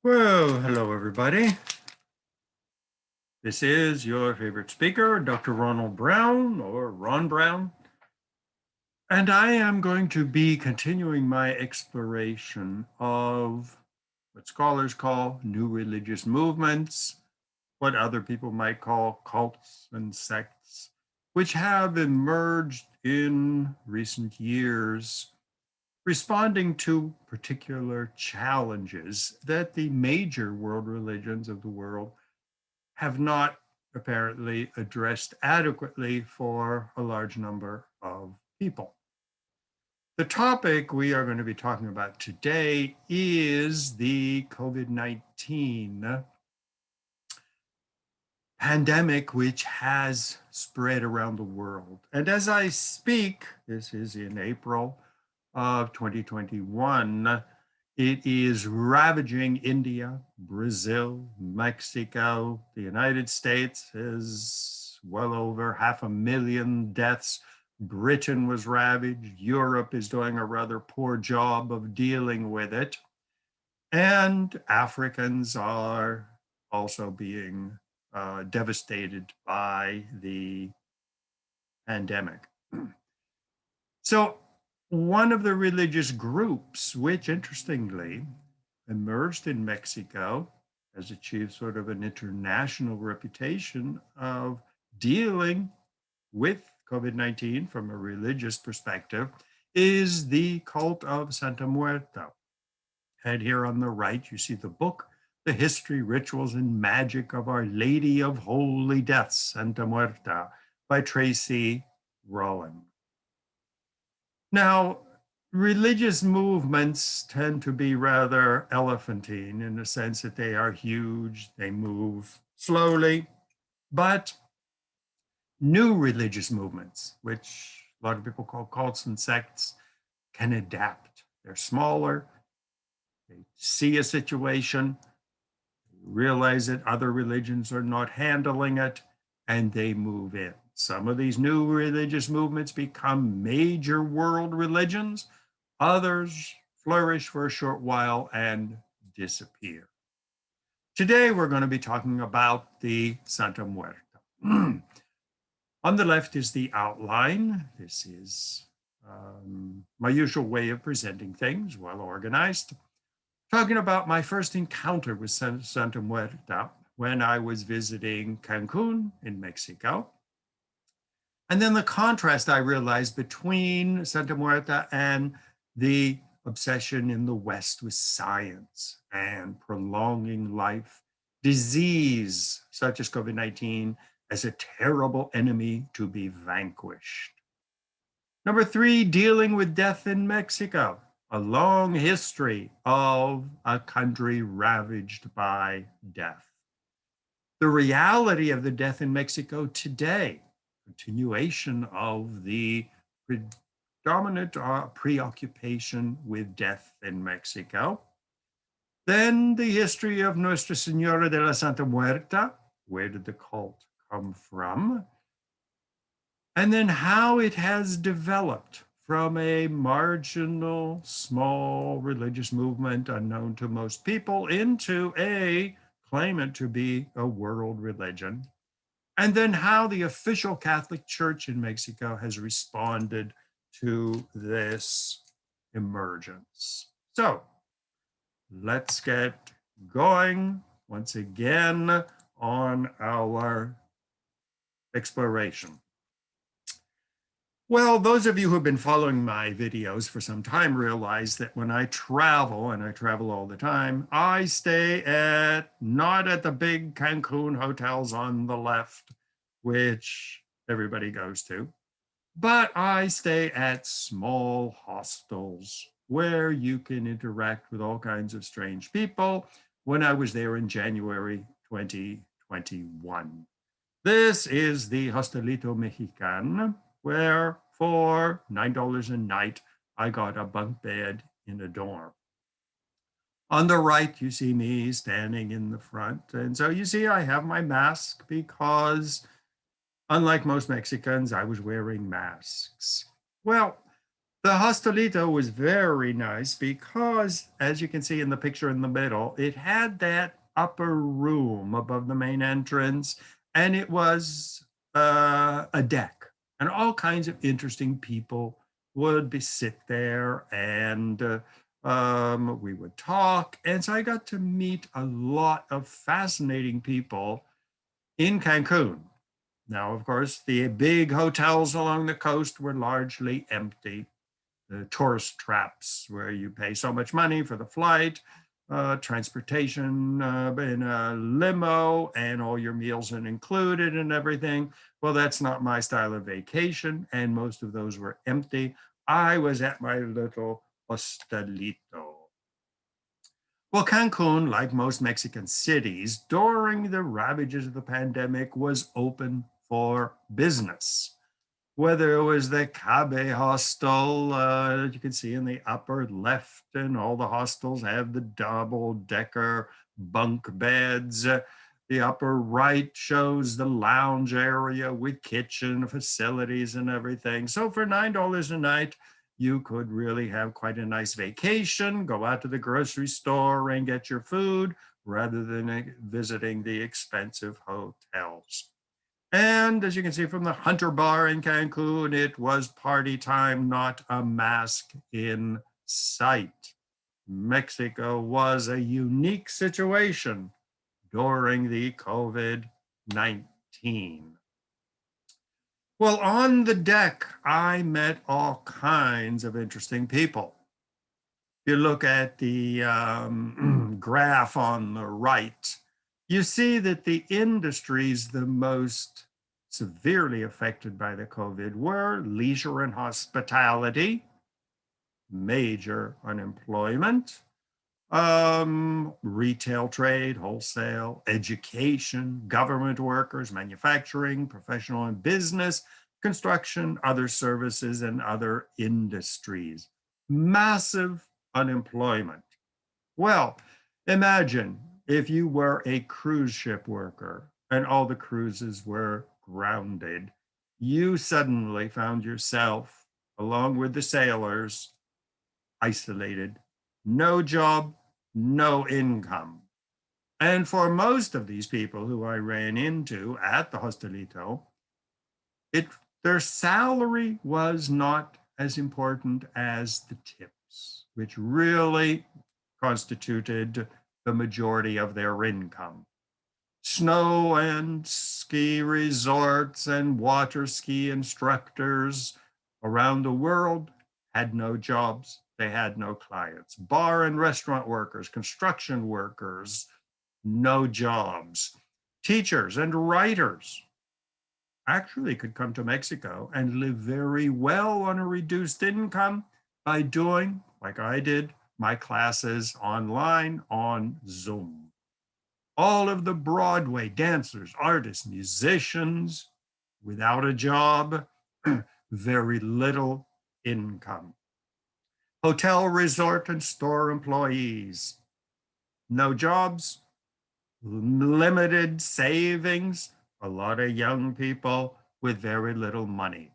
Well, hello everybody. This is your favorite speaker, Dr. Ronald Brown, or Ron Brown. And I am going to be continuing my exploration of what scholars call new religious movements, what other people might call cults and sects, which have emerged in recent years, responding to particular challenges that the major world religions of the world have not apparently addressed adequately for a large number of people. The topic we are going to be talking about today is the COVID-19 pandemic, which has spread around the world. And as I speak, this is in April of 2021, it is ravaging India, Brazil, Mexico. The United States has well over 500,000 deaths. Britain was ravaged. Europe is doing a rather poor job of dealing with it. And Africans are also being devastated by the pandemic. So one of the religious groups, which interestingly emerged in Mexico, has achieved sort of an international reputation of dealing with COVID-19 from a religious perspective, is the cult of Santa Muerte. And here on the right, you see the book, The History, Rituals, and Magic of Our Lady of Holy Deaths, Santa Muerte, by Tracy Rowan. Now, religious movements tend to be rather elephantine in the sense that they are huge, they move slowly, but new religious movements, which a lot of people call cults and sects, can adapt. They're smaller, they see a situation, realize that other religions are not handling it, and they move in. Some of these new religious movements become major world religions. Others flourish for a short while and disappear. Today, we're going to be talking about the Santa Muerte. On the left is the outline. This is my usual way of presenting things, well organized. Talking about my first encounter with Santa Muerte when I was visiting Cancun in Mexico. And then the contrast I realized between Santa Muerte and the obsession in the West with science and prolonging life, disease such as COVID-19 as a terrible enemy to be vanquished. Number three, dealing with death in Mexico, a long history of a country ravaged by death. The reality of the death in Mexico today, continuation of the predominant preoccupation with death in Mexico. Then the history of Nuestra Señora de la Santa Muerte. Where did the cult come from? And then how it has developed from a marginal, small religious movement unknown to most people into a claimant to be a world religion. And then how the official Catholic Church in Mexico has responded to this emergence. So let's get going once again on our exploration. Well, those of you who have been following my videos for some time realize that when I travel, and I travel all the time, I stay not at the big Cancun hotels on the left, which everybody goes to, but I stay at small hostels where you can interact with all kinds of strange people. When I was there in January 2021. This is the Hostelito Mexican, where for $9 a night, I got a bunk bed in a dorm. On the right, you see me standing in the front. And so you see I have my mask because unlike most Mexicans, I was wearing masks. Well, The hostelito was very nice because, as you can see in the picture in the middle, it had that upper room above the main entrance, and it was a deck, and all kinds of interesting people would be sit there, and we would talk. And so I got to meet a lot of fascinating people in Cancun. Now, of course, the big hotels along the coast were largely empty. The tourist traps where you pay so much money for the flight, transportation in a limo, and all your meals are included and everything. Well, that's not my style of vacation, and most of those were empty. I was at my little hostelito. Well, Cancun, like most Mexican cities, during the ravages of the pandemic, was open for business. Whether it was the Cabe hostel, you can see in the upper left, and all the hostels have the double-decker bunk beds. The upper right shows the lounge area with kitchen facilities and everything. So for $9 a night, you could really have quite a nice vacation, go out to the grocery store and get your food rather than visiting the expensive hotels. And as you can see from the Hunter Bar in Cancun, it was party time, not a mask in sight. Mexico was a unique situation during the COVID-19. Well, on the deck, I met all kinds of interesting people. If you look at the graph on the right, you see that the industries the most severely affected by the COVID were leisure and hospitality, major unemployment, retail trade, wholesale, education, government workers, manufacturing, professional and business, construction, other services, and other industries. Massive unemployment. Well, imagine if you were a cruise ship worker and all the cruises were grounded. You suddenly found yourself, along with the sailors, isolated, no job, no income. And for most of these people who I ran into at the hostelito, it their salary was not as important as the tips, which really constituted the majority of their income. Snow and ski resorts and water ski instructors around the world had no jobs. They had no clients. Bar and restaurant workers, construction workers, no jobs. Teachers and writers actually could come to Mexico and live very well on a reduced income by doing, like I did, my classes online on Zoom. All of the Broadway dancers, artists, musicians, without a job, very little income. Hotel, resort, and store employees, no jobs, limited savings, a lot of young people with very little money.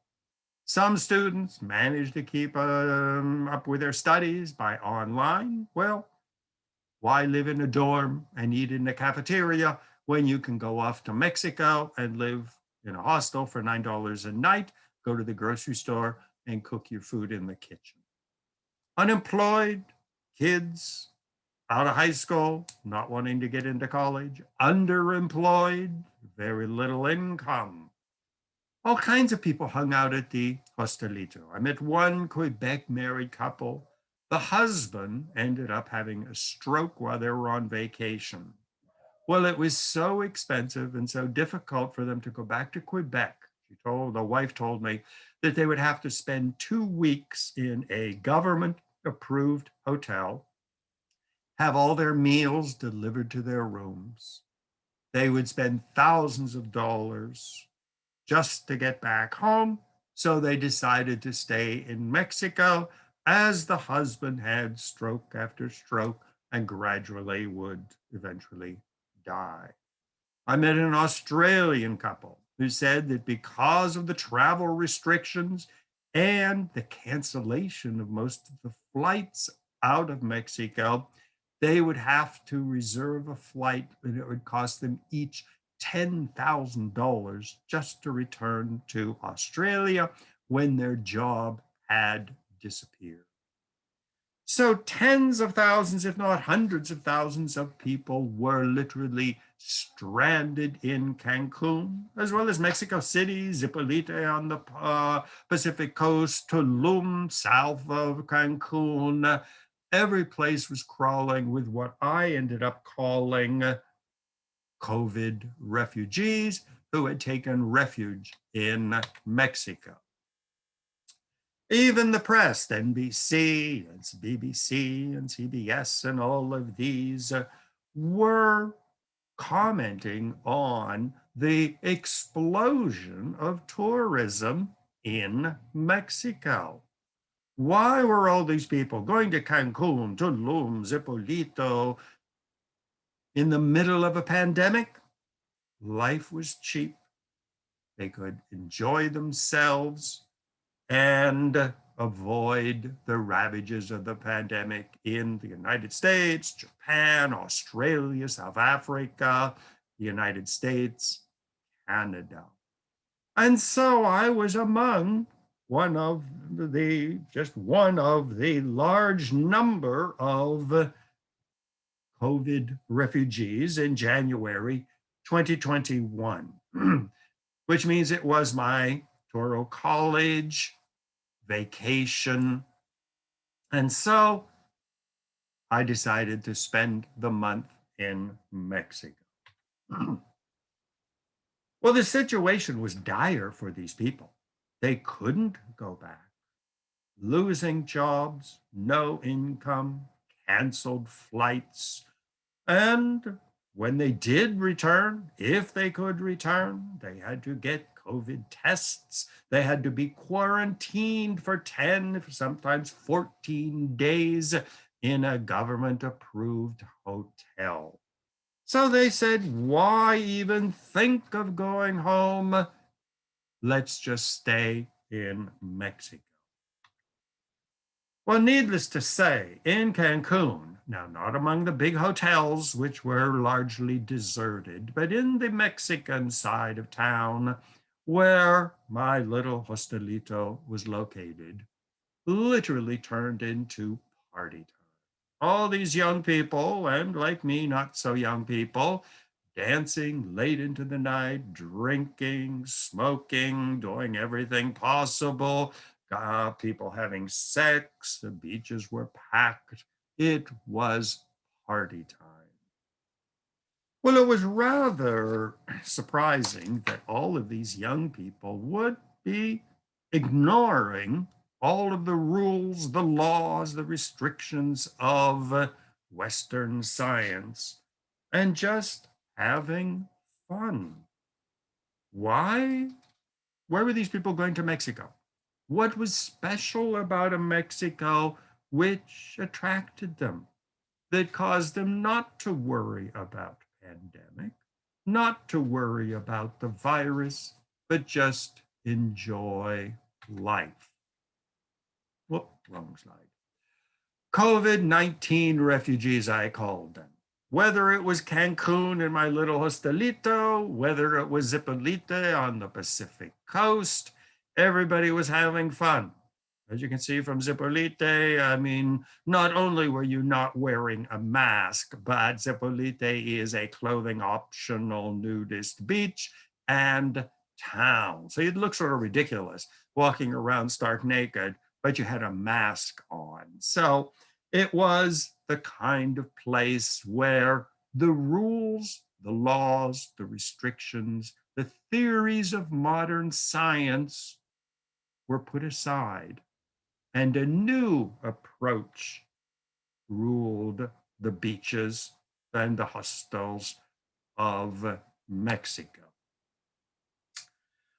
Some students manage to keep up with their studies by online. Well, why live in a dorm and eat in the cafeteria when you can go off to Mexico and live in a hostel for $9 a night, go to the grocery store and cook your food in the kitchen? Unemployed, kids, out of high school, not wanting to get into college, underemployed, very little income. All kinds of people hung out at the hostelito. I met one Quebec married couple. The husband ended up having a stroke while they were on vacation. Well, it was so expensive and so difficult for them to go back to Quebec. The wife told me that they would have to spend 2 weeks in a government approved hotel, have all their meals delivered to their rooms. They would spend thousands of dollars just to get back home. So they decided to stay in Mexico as the husband had stroke after stroke and gradually would eventually die. I met an Australian couple who said that because of the travel restrictions, and the cancellation of most of the flights out of Mexico, they would have to reserve a flight, and it would cost them each $10,000 just to return to Australia when their job had disappeared. So tens of thousands, if not hundreds of thousands of people were literally stranded in Cancun, as well as Mexico City, ZIPOLITE on the Pacific coast, Tulum, south of Cancun. Every place was crawling with what I ended up calling COVID refugees who had taken refuge in Mexico. Even the press, NBC and BBC and CBS and all of these were commenting on the explosion of tourism in Mexico. Why were all these people going to Cancun, Tulum, Zipolito in the middle of a pandemic? Life was cheap. They could enjoy themselves and avoid the ravages of the pandemic in the United States, Japan, Australia, South Africa, the United States, Canada. And so I was among one of the large number of COVID refugees in January 2021, which means it was my Touro College vacation. And so I decided to spend the month in Mexico. Well, the situation was dire for these people. They couldn't go back. Losing jobs, no income, canceled flights, and when they did return, if they could return, they had to get COVID tests. They had to be quarantined for 10, sometimes 14 days in a government-approved hotel. So they said, why even think of going home? Let's just stay in Mexico. Well, needless to say, in Cancun, now not among the big hotels, which were largely deserted, but in the Mexican side of town, where my little hostelito was located, literally turned into party time. All these young people, and like me, not so young people, dancing late into the night, drinking, smoking, doing everything possible, people having sex, the beaches were packed. It was party time. Well, it was rather surprising that all of these young people would be ignoring all of the rules, the laws, the restrictions of Western science and just having fun. Why? Why were these people going to Mexico? What was special about a Mexico which attracted them, that caused them not to worry about pandemic, not to worry about the virus, but just enjoy life? Whoop, wrong slide. COVID-19 refugees, I called them. Whether it was Cancun in my little hostelito, whether it was Zipolite on the Pacific coast, everybody was having fun. As you can see from Zipolite, I mean, not only were you not wearing a mask, but Zipolite is a clothing optional nudist beach and town. So you'd look sort of ridiculous walking around stark naked, but you had a mask on. So it was the kind of place where the rules, the laws, the restrictions, the theories of modern science were put aside, and a new approach ruled the beaches and the hostels of Mexico.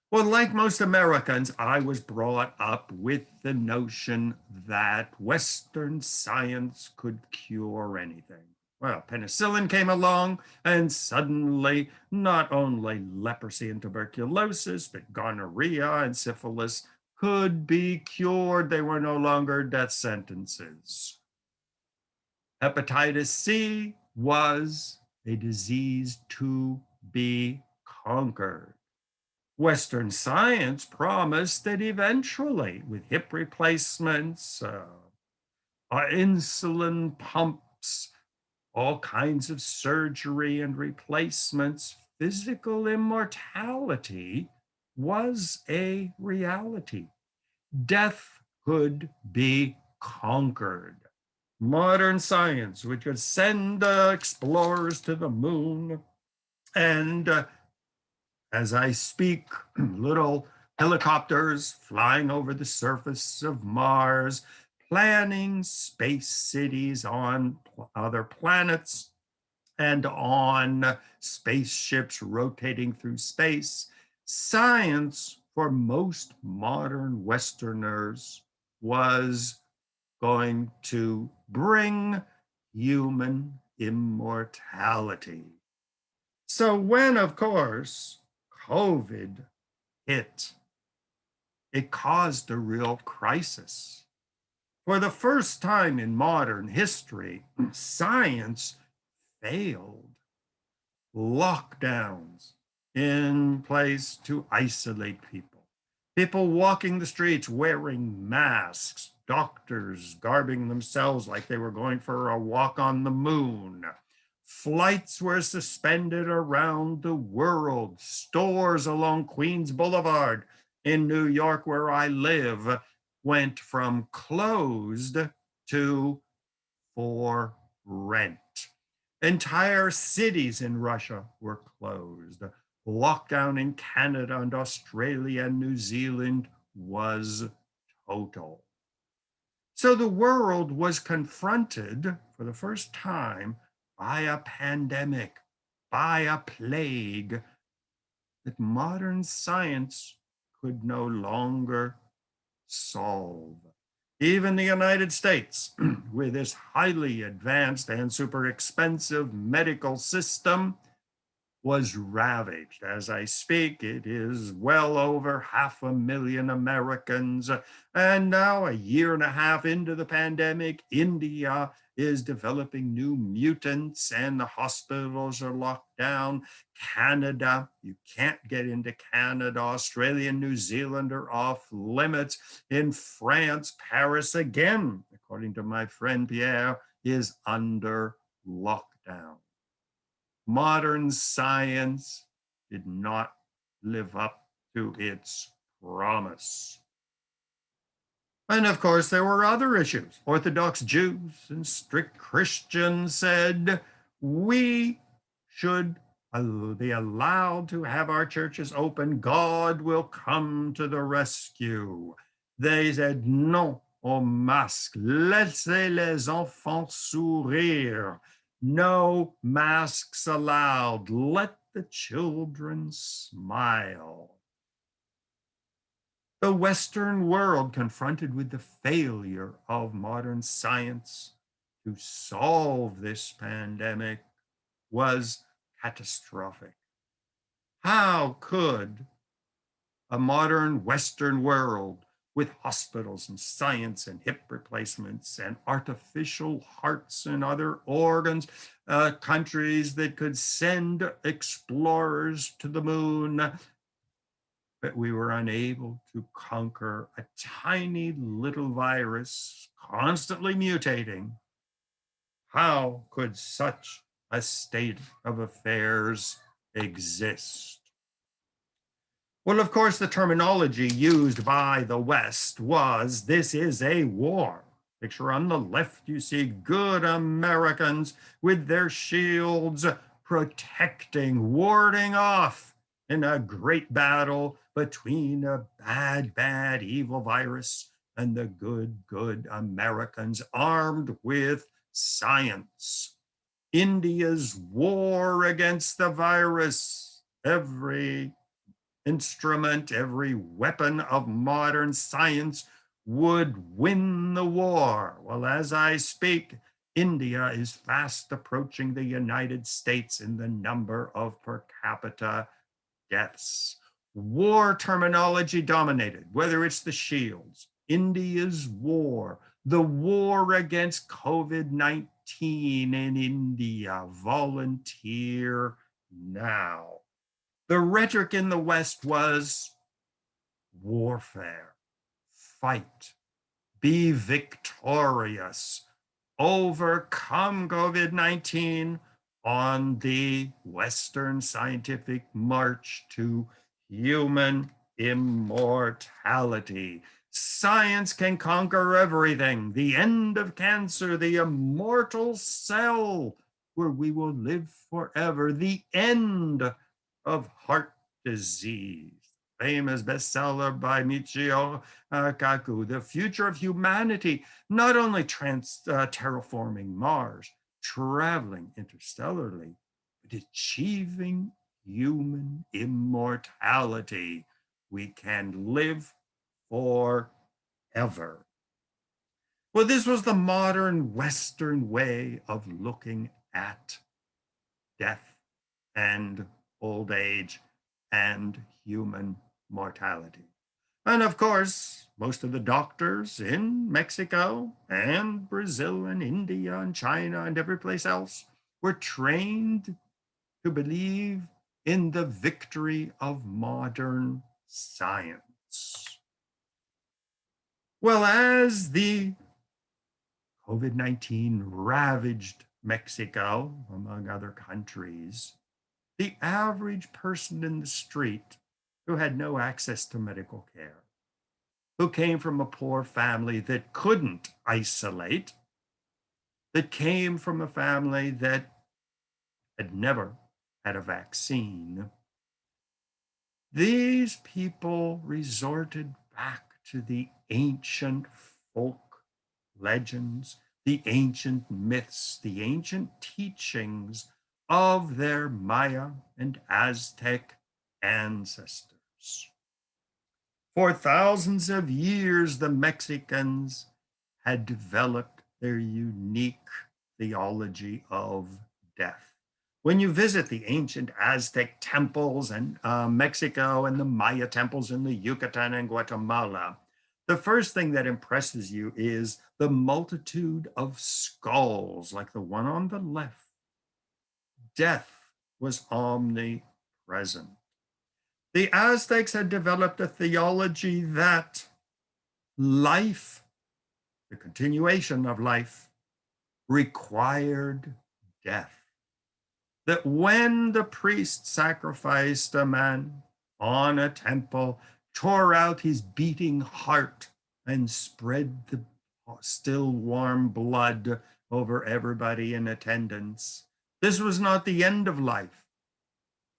Well, like most Americans, I was brought up with the notion that Western science could cure anything. Well, penicillin came along, and suddenly not only leprosy and tuberculosis, but gonorrhea and syphilis could be cured. They were no longer death sentences. Hepatitis C was a disease to be conquered. Western science promised that eventually, with hip replacements, insulin pumps, all kinds of surgery and replacements, physical immortality was a reality. Death could be conquered. Modern science, which could send explorers to the moon, and as I speak, little helicopters flying over the surface of Mars, planning space cities on other planets and on spaceships rotating through space. Science, for most modern Westerners, was going to bring human immortality. So when, of course, COVID hit, it caused a real crisis. For the first time in modern history, science failed. Lockdowns in place to isolate people. People walking the streets wearing masks, doctors garbing themselves like they were going for a walk on the moon. Flights were suspended around the world. Stores along Queens Boulevard in New York, where I live, went from closed to for rent. Entire cities in Russia were closed. Lockdown in Canada and Australia and New Zealand was total. So the world was confronted for the first time by a pandemic, by a plague that modern science could no longer solve. Even the United States, with its highly advanced and super expensive medical system, was ravaged. As I speak, it is well over 500,000 Americans. And now, a year and a half into the pandemic, India is developing new mutants and the hospitals are locked down. Canada, you can't get into Canada. Australia and New Zealand are off limits. In France, Paris again, according to my friend Pierre, is under lockdown. Modern science did not live up to its promise. And of course, there were other issues. Orthodox Jews and strict Christians said, we should be allowed to have our churches open. God will come to the rescue. They said, non au masque. Laissez les enfants sourire. No masks allowed. Let the children smile. The Western world, confronted with the failure of modern science to solve this pandemic, was catastrophic. How could a modern Western world with hospitals and science and hip replacements and artificial hearts and other organs, countries that could send explorers to the moon, but we were unable to conquer a tiny little virus constantly mutating. How could such a state of affairs exist? Well, of course, the terminology used by the West was, this is a war. Picture on the left, you see good Americans with their shields protecting, warding off in a great battle between a bad, evil virus and the good Americans armed with science. India's war against the virus, every instrument, every weapon of modern science would win the war. Well, as I speak, India is fast approaching the United States in the number of per capita deaths. war terminology dominated, whether it's the shields, India's war, the war against COVID-19 in India, volunteer now. The rhetoric in the West was warfare, fight, be victorious, overcome COVID-19 on the Western scientific march to human immortality. Science can conquer everything. The end of cancer, the immortal cell where we will live forever, the end of heart disease. Famous bestseller by Michio Kaku, The Future of Humanity, not only terraforming Mars, traveling interstellarly, but achieving human immortality. We can live forever. Well, this was the modern Western way of looking at death and old age and human mortality. And of course, most of the doctors in Mexico and Brazil and India and China and every place else were trained to believe in the victory of modern science. Well, as the COVID-19 ravaged Mexico, among other countries, the average person in the street who had no access to medical care, who came from a poor family that couldn't isolate, that came from a family that had never had a vaccine, these people resorted back to the ancient folk legends, the ancient myths, the ancient teachings of their Maya and Aztec ancestors. For thousands of years, the Mexicans had developed their unique theology of death. When you visit the ancient Aztec temples in Mexico and the Maya temples in the Yucatan and Guatemala, the first thing that impresses you is the multitude of skulls, like the one on the left. Death was omnipresent. The Aztecs had developed a theology that life, the continuation of life, required death. That when the priest sacrificed a man on a temple, tore out his beating heart, and spread the still warm blood over everybody in attendance, this was not the end of life,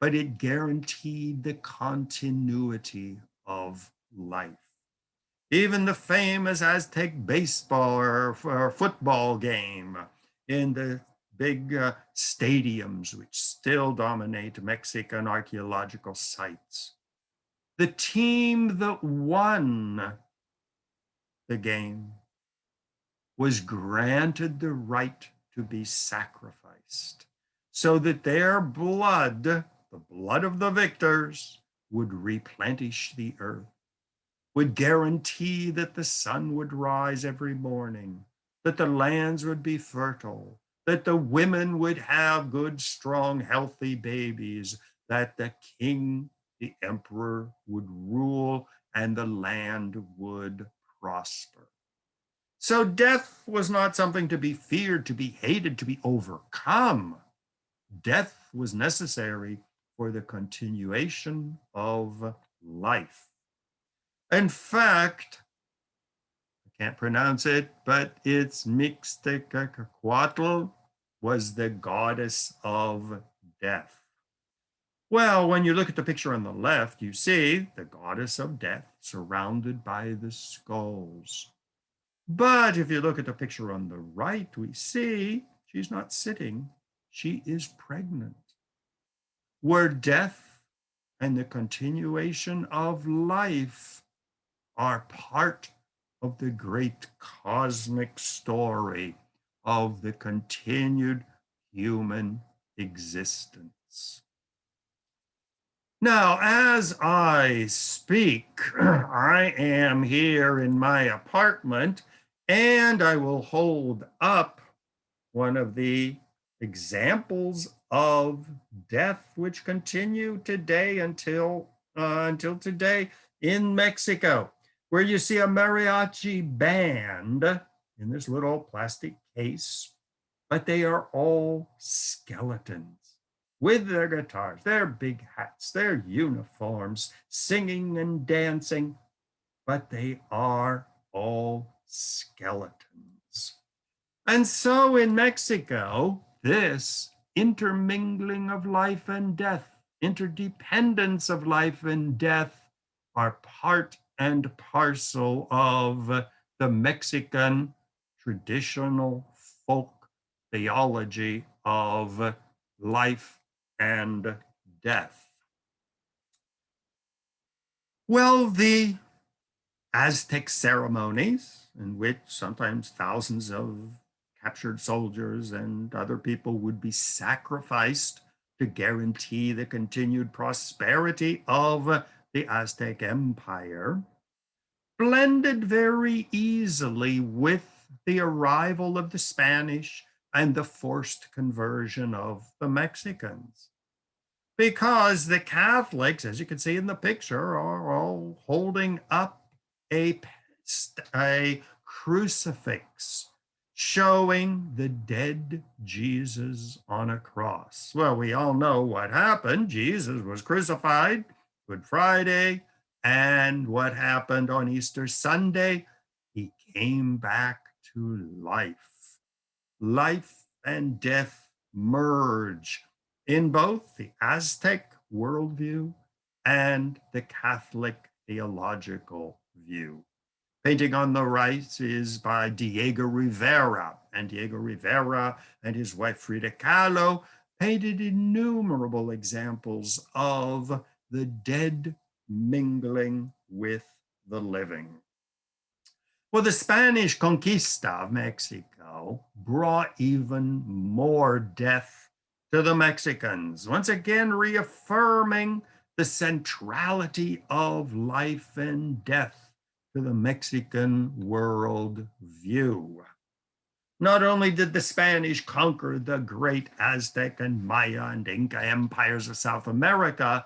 but it guaranteed the continuity of life. Even the famous Aztec baseball or football game in the big stadiums, which still dominate Mexican archaeological sites. The team that won the game was granted the right to be sacrificed so that their blood, the blood of the victors, would replenish the earth, would guarantee that the sun would rise every morning, that the lands would be fertile, that the women would have good, strong, healthy babies, that the king, the emperor, would rule and the land would prosper. So death was not something to be feared, to be hated, to be overcome. Death was necessary for the continuation of life. In fact, I can't pronounce it, but it's Mixtecacuatl was the goddess of death. Well, when you look at the picture on the left, you see the goddess of death surrounded by the skulls. But if you look at the picture on the right, we see she's not sitting, she is pregnant. Where death and the continuation of life are part of the great cosmic story of the continued human existence. Now, as I speak, I am here in my apartment, and I will hold up one of the examples of death which continue today until today in Mexico, where you see a mariachi band in this little plastic case, but they are all skeletons with their guitars, their big hats, their uniforms, singing and dancing, but they are all skeletons. And so in Mexico, this intermingling of life and death, interdependence of life and death are part and parcel of the Mexican traditional folk theology of life and death. Well, the Aztec ceremonies, in which sometimes thousands of captured soldiers and other people would be sacrificed to guarantee the continued prosperity of the Aztec Empire, blended very easily with the arrival of the Spanish and the forced conversion of the Mexicans. Because the Catholics, as you can see in the picture, are all holding up a crucifix showing the dead Jesus on a cross. Well, we all know what happened. Jesus was crucified Good Friday, and what happened on Easter Sunday? He came back to life. Life and death merge in both the Aztec worldview and the Catholic theological view. Painting on the right is by Diego Rivera, and Diego Rivera and his wife Frida Kahlo painted innumerable examples of the dead mingling with the living. Well, the Spanish conquista of Mexico brought even more death to the Mexicans, once again reaffirming the centrality of life and death to the Mexican world view. Not only did the Spanish conquer the great Aztec and Maya and Inca empires of South America,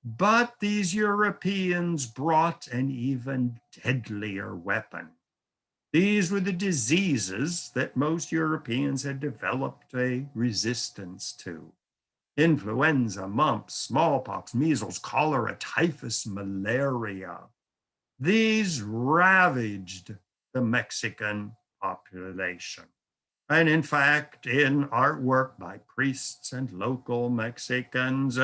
but these Europeans brought an even deadlier weapon. These were the diseases that most Europeans had developed a resistance to. Influenza, mumps, smallpox, measles, cholera, typhus, malaria. These ravaged the Mexican population. And in fact, in artwork by priests and local Mexicans,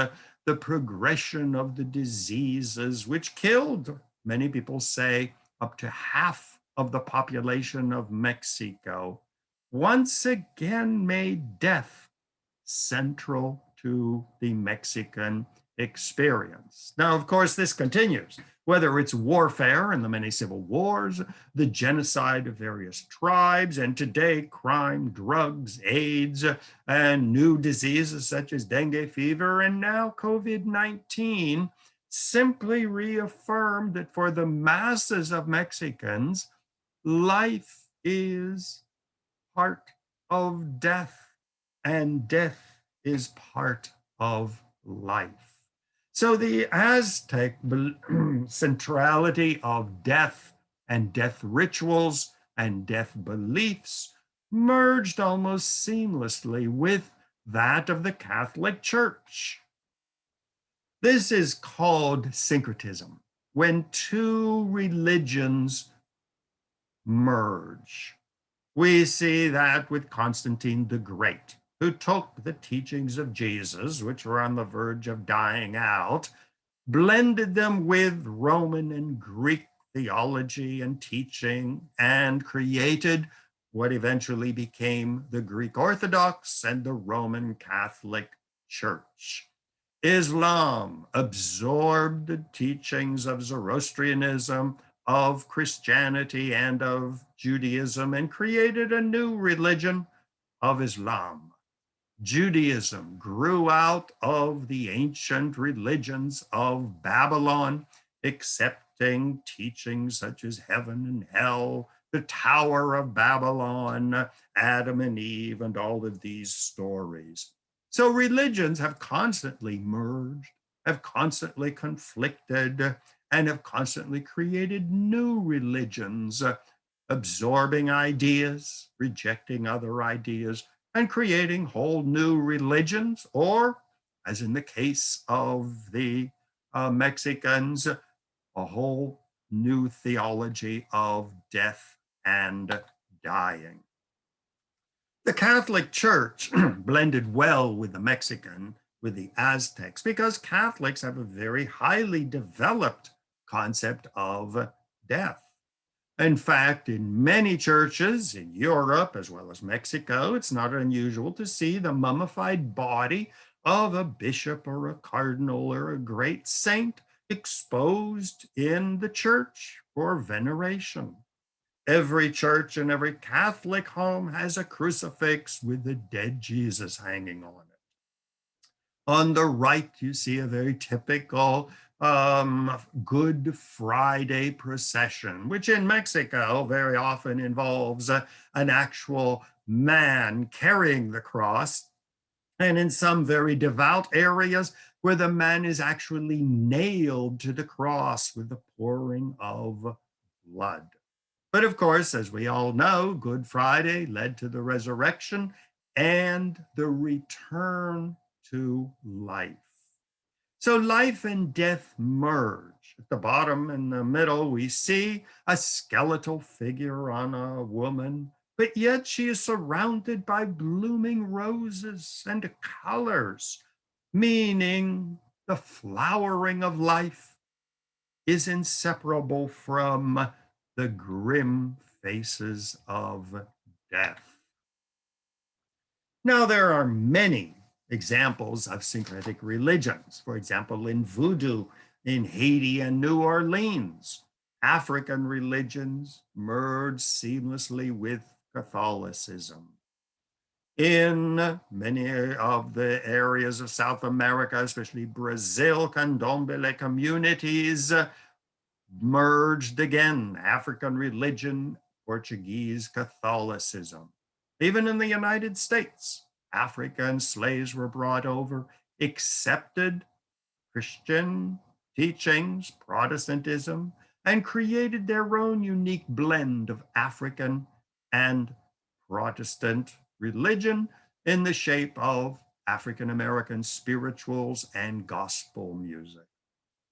the progression of the diseases, which killed, many people say, up to half of the population of Mexico, once again made death central to the Mexican experience. Now, of course, this continues, whether it's warfare and the many civil wars, the genocide of various tribes, and today crime, drugs, AIDS, and new diseases such as dengue fever, and now COVID-19, simply reaffirmed that for the masses of Mexicans, life is part of death, and death is part of life. So the Aztec centrality of death and death rituals and death beliefs merged almost seamlessly with that of the Catholic Church. This is called syncretism, when two religions merge. We see that with Constantine the Great, who took the teachings of Jesus, which were on the verge of dying out, blended them with Roman and Greek theology and teaching, and created what eventually became the Greek Orthodox and the Roman Catholic Church. Islam absorbed the teachings of Zoroastrianism, of Christianity, and of Judaism, and created a new religion of Islam. Judaism grew out of the ancient religions of Babylon, accepting teachings such as heaven and hell, the Tower of Babylon, Adam and Eve, and all of these stories. So religions have constantly merged, have constantly conflicted, and have constantly created new religions, absorbing ideas, rejecting other ideas, and creating whole new religions, or, as in the case of the Mexicans, a whole new theology of death and dying. The Catholic Church blended well with the Mexican, with the Aztecs, because Catholics have a very highly developed concept of death. In fact, in many churches in Europe as well as Mexico, it's not unusual to see the mummified body of a bishop or a cardinal or a great saint exposed in the church for veneration. Every church and every Catholic home has a crucifix with the dead Jesus hanging on it. On the right, you see a very typical Good Friday procession, which in Mexico very often involves an actual man carrying the cross, and in some very devout areas where the man is actually nailed to the cross with the pouring of blood. But of course, as we all know, Good Friday led to the resurrection and the return to life. So life and death merge. At the bottom in the middle, we see a skeletal figure on a woman, but yet she is surrounded by blooming roses and colors, meaning the flowering of life is inseparable from the grim faces of death. Now, there are many examples of syncretic religions. For example, in voodoo in Haiti and New Orleans, African religions merge seamlessly with Catholicism. In many of the areas of South America, especially Brazil, candomblé communities merged again, African religion, Portuguese Catholicism. Even in the United States, African slaves were brought over, accepted Christian teachings, Protestantism, and created their own unique blend of African and Protestant religion in the shape of African American spirituals and gospel music.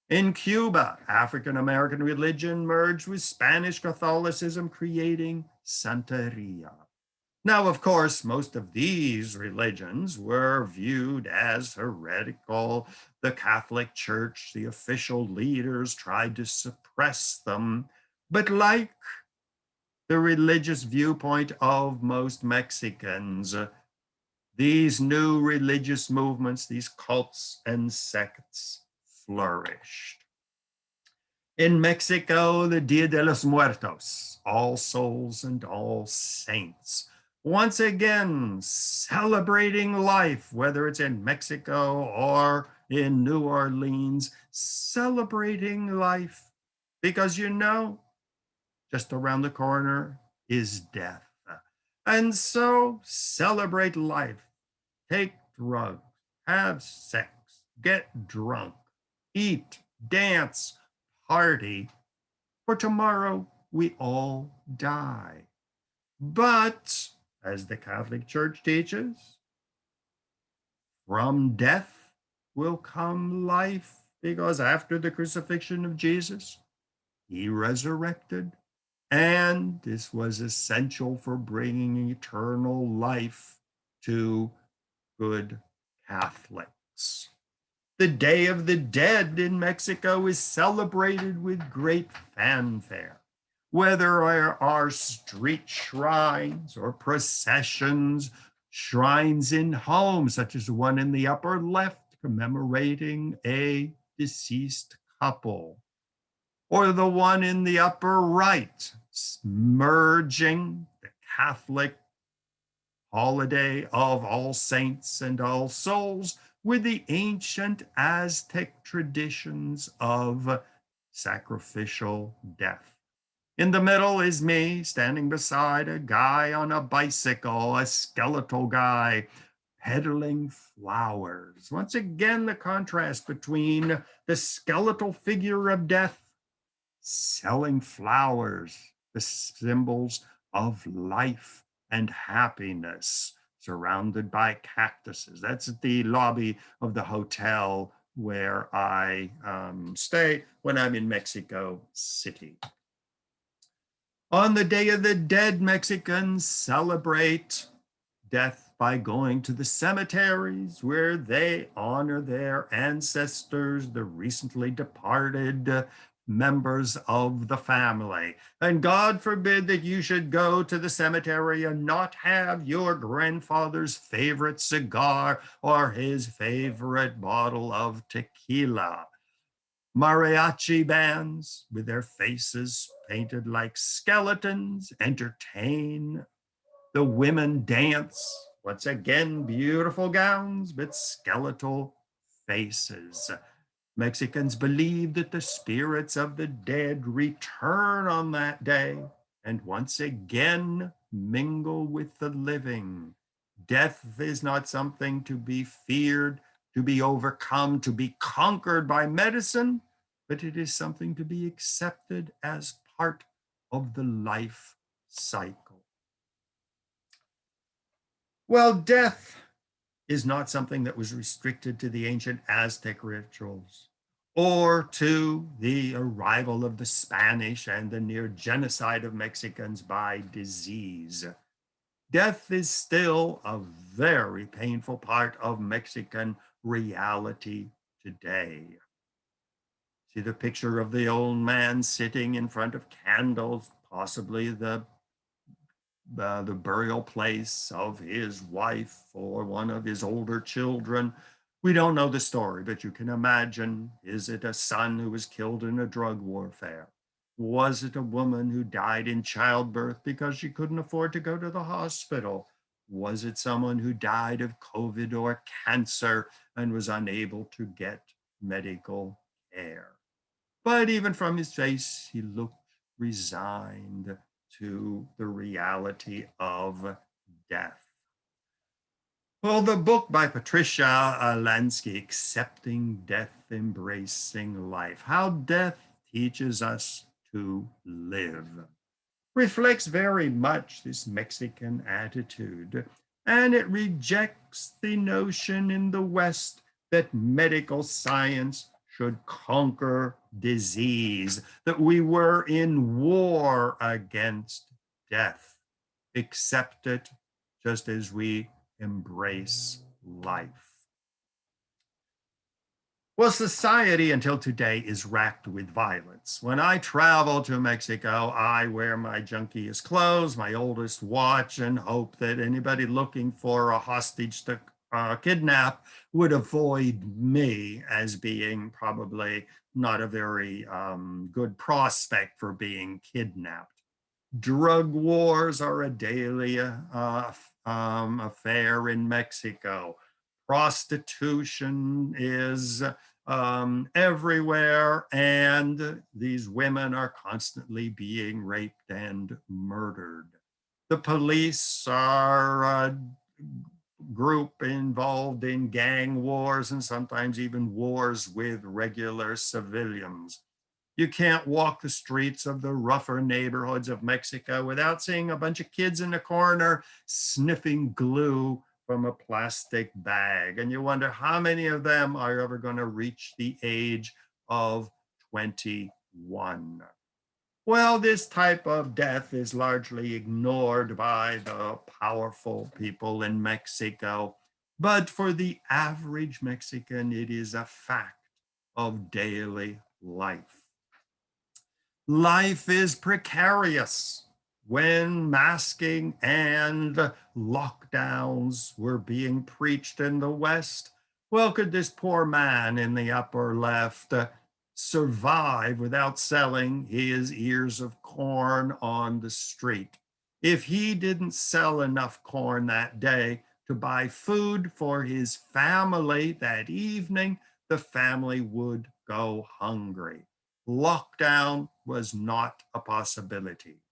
In Cuba, African American religion merged with Spanish Catholicism, creating Santeria. Now, of course, most of these religions were viewed as heretical. The Catholic Church, the official leaders, tried to suppress them. But like the religious viewpoint of most Mexicans, these new religious movements, these cults and sects, flourished. In Mexico, the Dia de los Muertos, All Souls and All Saints, once again celebrating life, whether it's in Mexico or in New Orleans, celebrating life because just around the corner is death. And so celebrate life, take drugs, have sex, get drunk, eat, dance, party, for tomorrow we all die. But, as the Catholic Church teaches, from death will come life, because after the crucifixion of Jesus, he resurrected, and this was essential for bringing eternal life to good Catholics. The Day of the Dead in Mexico is celebrated with great fanfare. Whether there are street shrines or processions, shrines in homes, such as the one in the upper left commemorating a deceased couple, or the one in the upper right merging the Catholic holiday of All Saints and All Souls, with the ancient Aztec traditions of sacrificial death. In the middle is me standing beside a guy on a bicycle, a skeletal guy peddling flowers. Once again, the contrast between the skeletal figure of death selling flowers, the symbols of life and happiness, surrounded by cactuses. That's at the lobby of the hotel where I stay when I'm in Mexico City. On the Day of the Dead, Mexicans celebrate death by going to the cemeteries where they honor their ancestors, the recently departed members of the family. And God forbid that you should go to the cemetery and not have your grandfather's favorite cigar or his favorite bottle of tequila. Mariachi bands with their faces painted like skeletons entertain. The women dance. Once again, beautiful gowns, but skeletal faces. Mexicans believe that the spirits of the dead return on that day and once again mingle with the living. Death is not something to be feared, to be overcome, to be conquered by medicine, but it is something to be accepted as part of the life cycle. Well, death is not something that was restricted to the ancient Aztec rituals or to the arrival of the Spanish and the near genocide of Mexicans by disease. Death is still a very painful part of Mexican reality today. See the picture of the old man sitting in front of candles, possibly the burial place of his wife or one of his older children. We don't know the story, but you can imagine, is it a son who was killed in a drug warfare? Was it a woman who died in childbirth because she couldn't afford to go to the hospital? Was it someone who died of COVID or cancer and was unable to get medical care? But even from his face, he looked resigned to the reality of death. Well, the book by Patricia Lansky, Accepting Death, Embracing Life, How Death Teaches Us to Live, reflects very much this Mexican attitude, and it rejects the notion in the West that medical science should conquer disease, that we were in war against death. Accept it just as we embrace life. Well, society until today is racked with violence. When I travel to Mexico, I wear my junkiest clothes, my oldest watch, and hope that anybody looking for a hostage to kidnap would avoid me as being probably not a very good prospect for being kidnapped. Drug wars are a daily affair in Mexico. Prostitution is everywhere, and these women are constantly being raped and murdered. The police are a group involved in gang wars and sometimes even wars with regular civilians. You can't walk the streets of the rougher neighborhoods of Mexico without seeing a bunch of kids in the corner sniffing glue from a plastic bag. And you wonder how many of them are ever going to reach the age of 21. Well, this type of death is largely ignored by the powerful people in Mexico. But for the average Mexican, it is a fact of daily life. Life is precarious. When masking and lockdowns were being preached in the West, well, could this poor man in the upper left survive without selling his ears of corn on the street? If he didn't sell enough corn that day to buy food for his family that evening, the family would go hungry. Lockdown was not a possibility.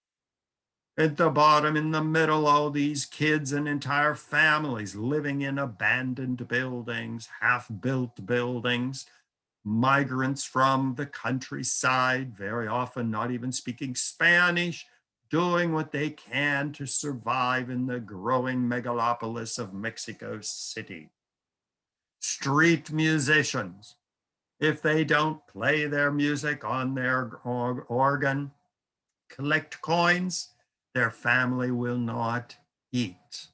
At the bottom, in the middle, all these kids and entire families living in abandoned buildings, half-built buildings, migrants from the countryside, very often not even speaking Spanish, doing what they can to survive in the growing megalopolis of Mexico City. Street musicians, if they don't play their music on their organ, collect coins, their family will not eat.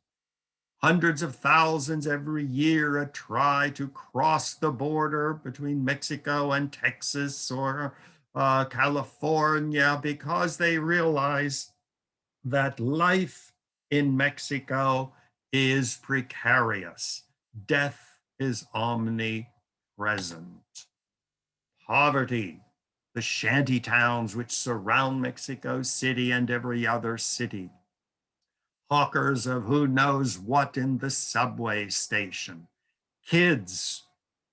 Hundreds of thousands every year try to cross the border between Mexico and Texas or California because they realize that life in Mexico is precarious. Death is omnipresent. Poverty, the shanty towns which surround Mexico City and every other city. Hawkers of who knows what in the subway station. Kids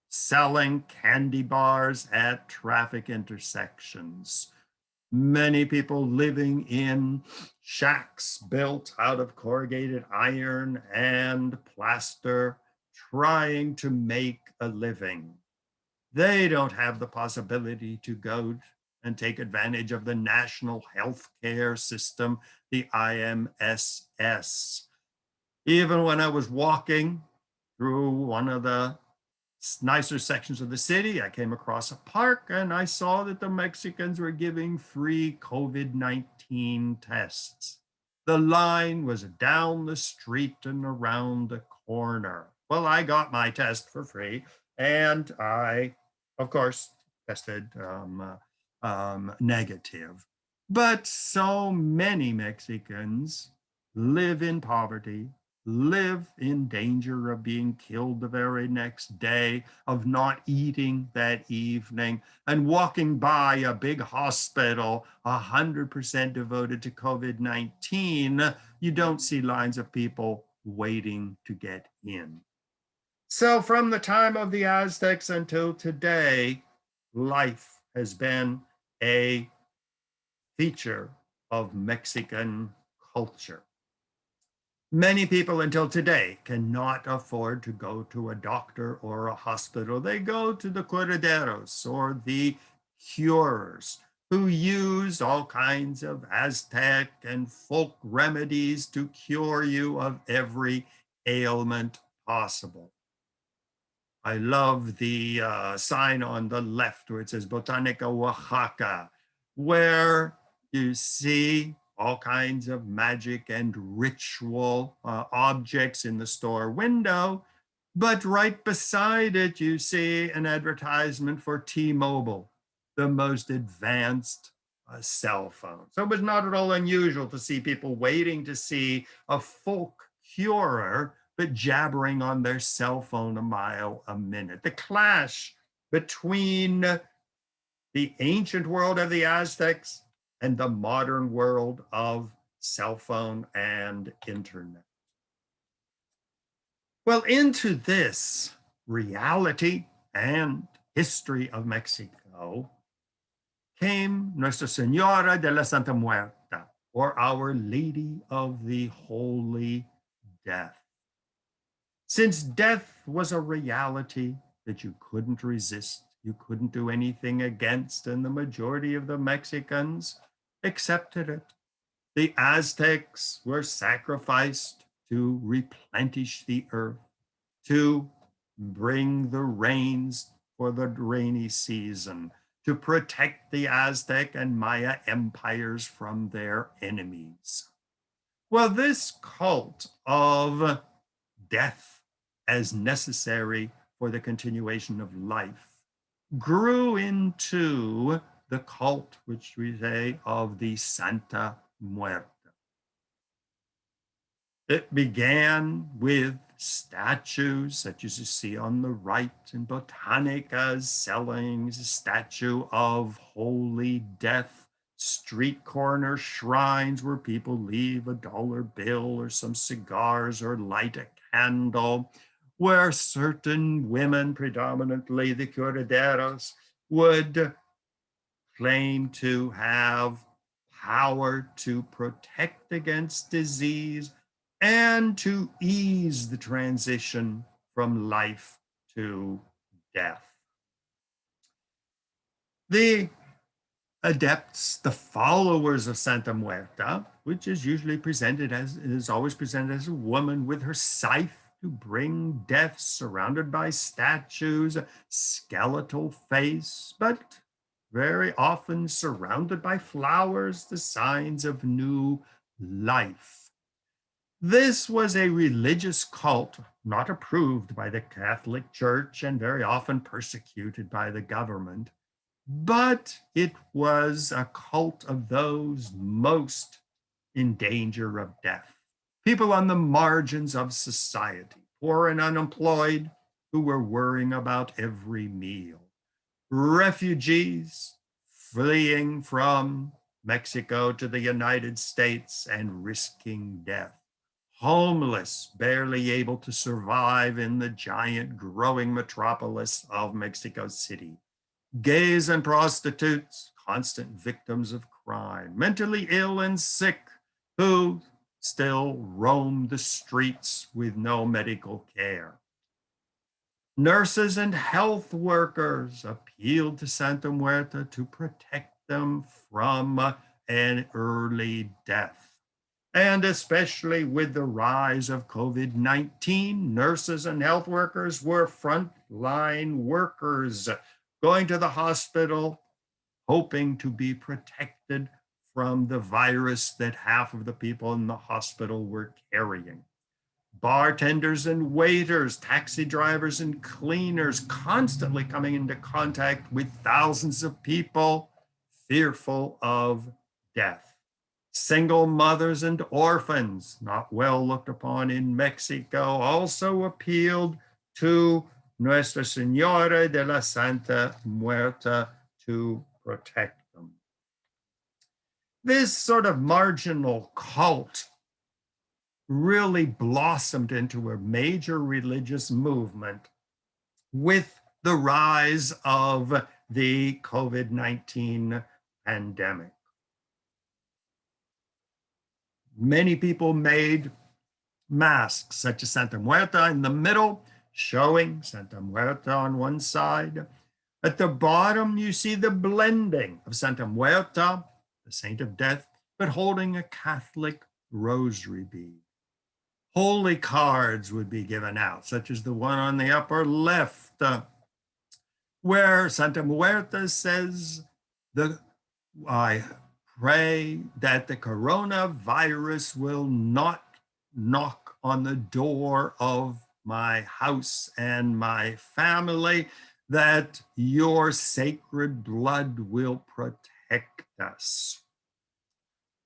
selling candy bars at traffic intersections. Many people living in shacks built out of corrugated iron and plaster, trying to make a living. They don't have the possibility to go and take advantage of the national health care system, the IMSS. Even when I was walking through one of the nicer sections of the city, I came across a park and I saw that the Mexicans were giving free COVID-19 tests. The line was down the street and around the corner. Well, I got my test for free and I, of course, tested negative. But so many Mexicans live in poverty, live in danger of being killed the very next day, of not eating that evening, and walking by a big hospital 100% devoted to COVID-19, you don't see lines of people waiting to get in. So from the time of the Aztecs until today, life has been a feature of Mexican culture. Many people until today cannot afford to go to a doctor or a hospital. They go to the curanderos or the curers who use all kinds of Aztec and folk remedies to cure you of every ailment possible. I love the sign on the left where it says Botanica Oaxaca, where you see all kinds of magic and ritual objects in the store window. But right beside it, you see an advertisement for T-Mobile, the most advanced cell phone. So it was not at all unusual to see people waiting to see a folk curer but jabbering on their cell phone a mile a minute. The clash between the ancient world of the Aztecs and the modern world of cell phone and internet. Well, into this reality and history of Mexico came Nuestra Señora de la Santa Muerte, or Our Lady of the Holy Death. Since death was a reality that you couldn't resist, you couldn't do anything against, and the majority of the Mexicans accepted it. The Aztecs were sacrificed to replenish the earth, to bring the rains for the rainy season, to protect the Aztec and Maya empires from their enemies. Well, this cult of death as necessary for the continuation of life grew into the cult, which we say, of the Santa Muerte. It began with statues that you see on the right in Botanicas, selling a statue of Holy Death, street corner shrines where people leave a dollar bill or some cigars or light a candle, where certain women, predominantly the curanderas, would claim to have power to protect against disease and to ease the transition from life to death. The adepts, the followers of Santa Muerta, which is usually presented as, is always presented as a woman with her scythe to bring death, surrounded by statues, a skeletal face, but very often surrounded by flowers, the signs of new life. This was a religious cult not approved by the Catholic Church and very often persecuted by the government, but it was a cult of those most in danger of death. People on the margins of society, poor and unemployed, who were worrying about every meal. Refugees fleeing from Mexico to the United States and risking death. Homeless, barely able to survive in the giant growing metropolis of Mexico City. Gays and prostitutes, constant victims of crime. Mentally ill and sick, who still roam the streets with no medical care. Nurses and health workers appealed to Santa Muerta to protect them from an early death. And especially with the rise of COVID-19, nurses and health workers were frontline workers going to the hospital, hoping to be protected from the virus that half of the people in the hospital were carrying. Bartenders and waiters, taxi drivers and cleaners, constantly coming into contact with thousands of people, fearful of death. Single mothers and orphans, not well looked upon in Mexico, also appealed to Nuestra Señora de la Santa Muerta to protect them. This sort of marginal cult really blossomed into a major religious movement with the rise of the COVID-19 pandemic. Many people made masks, such as Santa Muerta in the middle, showing Santa Muerta on one side. At the bottom, you see the blending of Santa Muerta, the saint of death, but holding a Catholic rosary bead. Holy cards would be given out, such as the one on the upper left, where Santa Muerta says, I pray that the coronavirus will not knock on the door of my house and my family, that your sacred blood will protect us.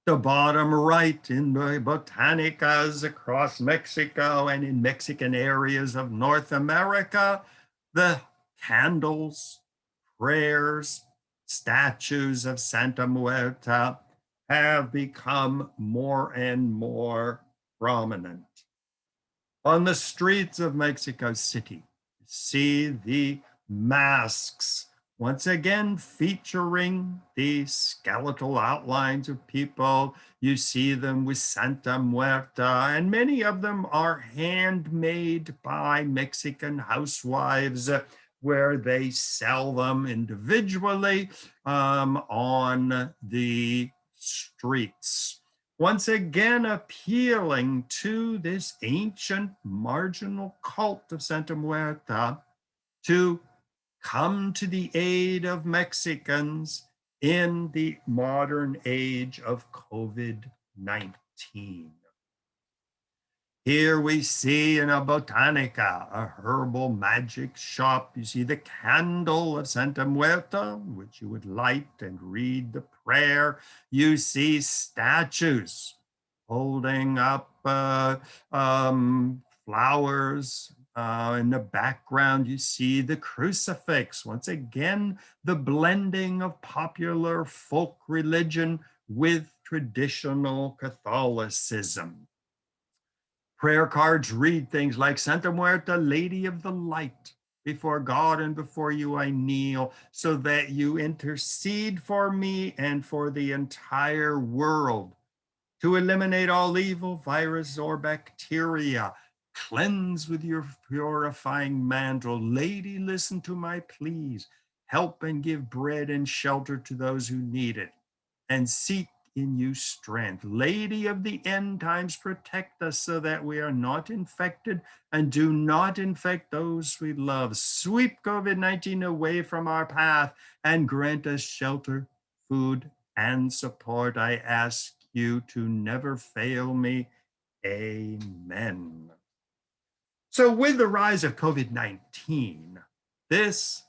The bottom right, in the Botanicas across Mexico and in Mexican areas of North America, the candles, prayers, statues of Santa Muerta have become more and more prominent. On the streets of Mexico City, you see the masks once again featuring the skeletal outlines of people. You see them with Santa Muerta, and many of them are handmade by Mexican housewives, where they sell them individually on the streets. Once again, appealing to this ancient marginal cult of Santa Muerta to come to the aid of Mexicans in the modern age of COVID-19. Here we see in a Botanica, a herbal magic shop. You see the candle of Santa Muerta, which you would light and read the prayer. You see statues holding up flowers In the background, you see the crucifix. Once again, the blending of popular folk religion with traditional Catholicism. Prayer cards read things like Santa Muerte, Lady of the Light. Before God and before you I kneel, so that you intercede for me and for the entire world, to eliminate all evil, virus or bacteria. Cleanse with your purifying mantle. Lady, listen to my pleas. Help and give bread and shelter to those who need it, and seek in you strength. Lady of the end times, protect us so that we are not infected and do not infect those we love. Sweep COVID-19 away from our path and grant us shelter, food, and support. I ask you to never fail me. Amen. So with the rise of COVID-19, this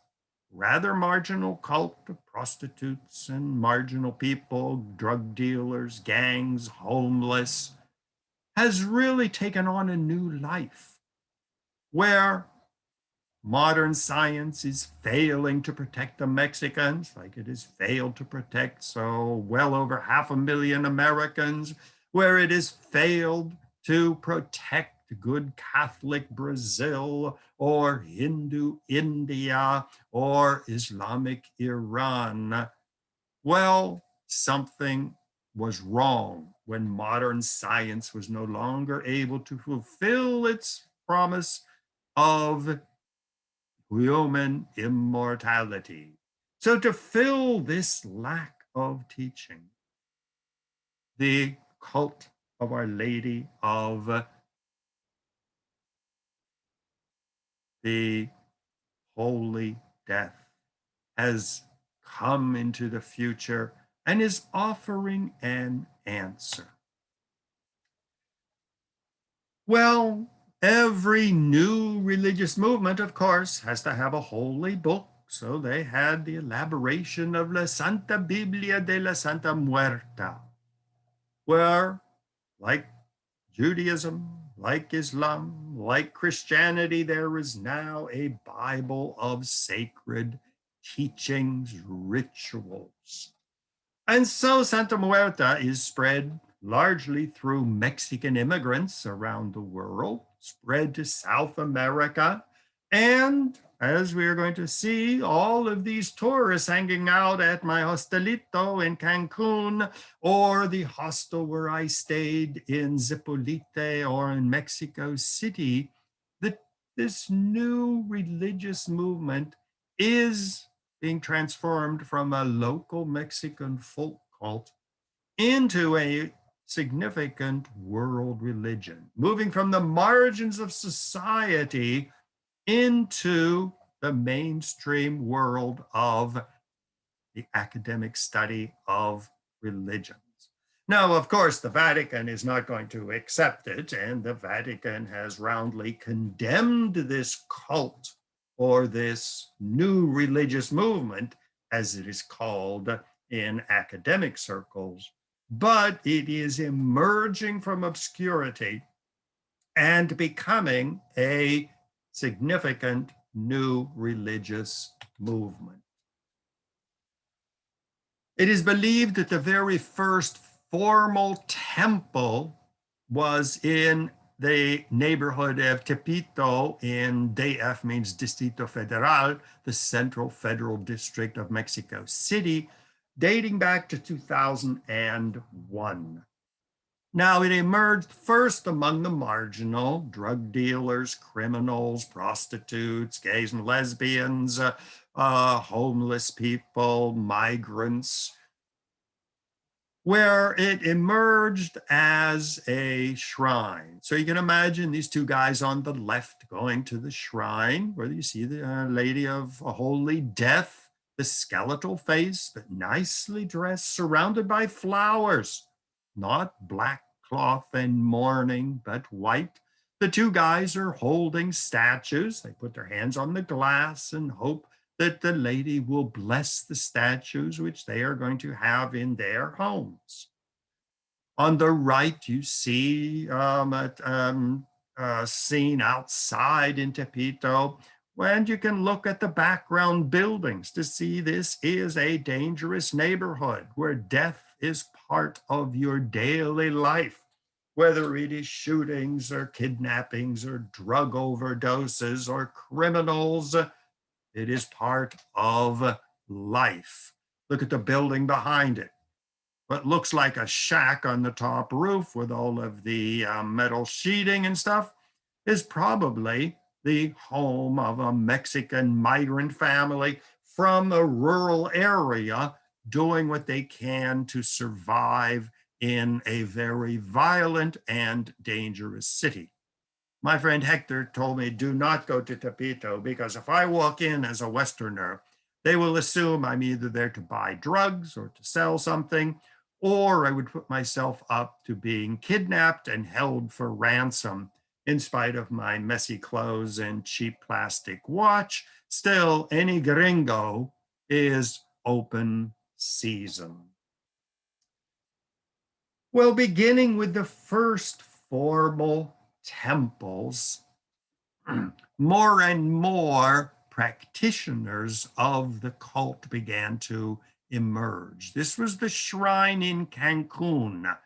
rather marginal cult of prostitutes and marginal people, drug dealers, gangs, homeless, has really taken on a new life where modern science is failing to protect the Mexicans like it has failed to protect so well over 500,000 Americans, where it has failed to protect good Catholic Brazil or Hindu India or Islamic Iran. Well, something was wrong when modern science was no longer able to fulfill its promise of human immortality. So to fill this lack of teaching, the cult of Our Lady of the Holy Death has come into the future and is offering an answer. Well, every new religious movement, of course, has to have a holy book. So they had the elaboration of La Santa Biblia de la Santa Muerta, where, like Judaism, like Islam, like Christianity, there is now a Bible of sacred teachings, rituals. And so Santa Muerta is spread largely through Mexican immigrants around the world, spread to South America. And as we are going to see, all of these tourists hanging out at my hostelito in Cancun, or the hostel where I stayed in ZIPOLITE or in Mexico City, that this new religious movement is being transformed from a local Mexican folk cult into a significant world religion, moving from the margins of society into the mainstream world of the academic study of religions. Now, of course, the Vatican is not going to accept it, and the Vatican has roundly condemned this cult or this new religious movement, as it is called in academic circles, but it is emerging from obscurity and becoming a significant new religious movement. It is believed that the very first formal temple was in the neighborhood of Tepito in DF, means Distrito Federal, the Central Federal District of Mexico City, dating back to 2001. Now, it emerged first among the marginal, drug dealers, criminals, prostitutes, gays and lesbians, homeless people, migrants, where it emerged as a shrine. So you can imagine these two guys on the left going to the shrine, where you see the Lady of Holy Death, the skeletal face, but nicely dressed, surrounded by flowers, not black cloth and mourning, but white. The two guys are holding statues. They put their hands on the glass and hope that the lady will bless the statues, which they are going to have in their homes. On the right, you see seen outside in Tepito. And you can look at the background buildings to see this is a dangerous neighborhood where death is part of your daily life, whether it is shootings or kidnappings or drug overdoses or criminals. It is part of life. Look at the building behind it. What looks like a shack on the top roof with all of the metal sheeting and stuff is probably the home of a Mexican migrant family from a rural area doing what they can to survive in a very violent and dangerous city. My friend Hector told me, do not go to Tepito because if I walk in as a Westerner, they will assume I'm either there to buy drugs or to sell something, or I would put myself up to being kidnapped and held for ransom. In spite of my messy clothes and cheap plastic watch, still any gringo is open season. Well, beginning with the first formal temples, more and more practitioners of the cult began to emerge. This was the shrine in Cancun.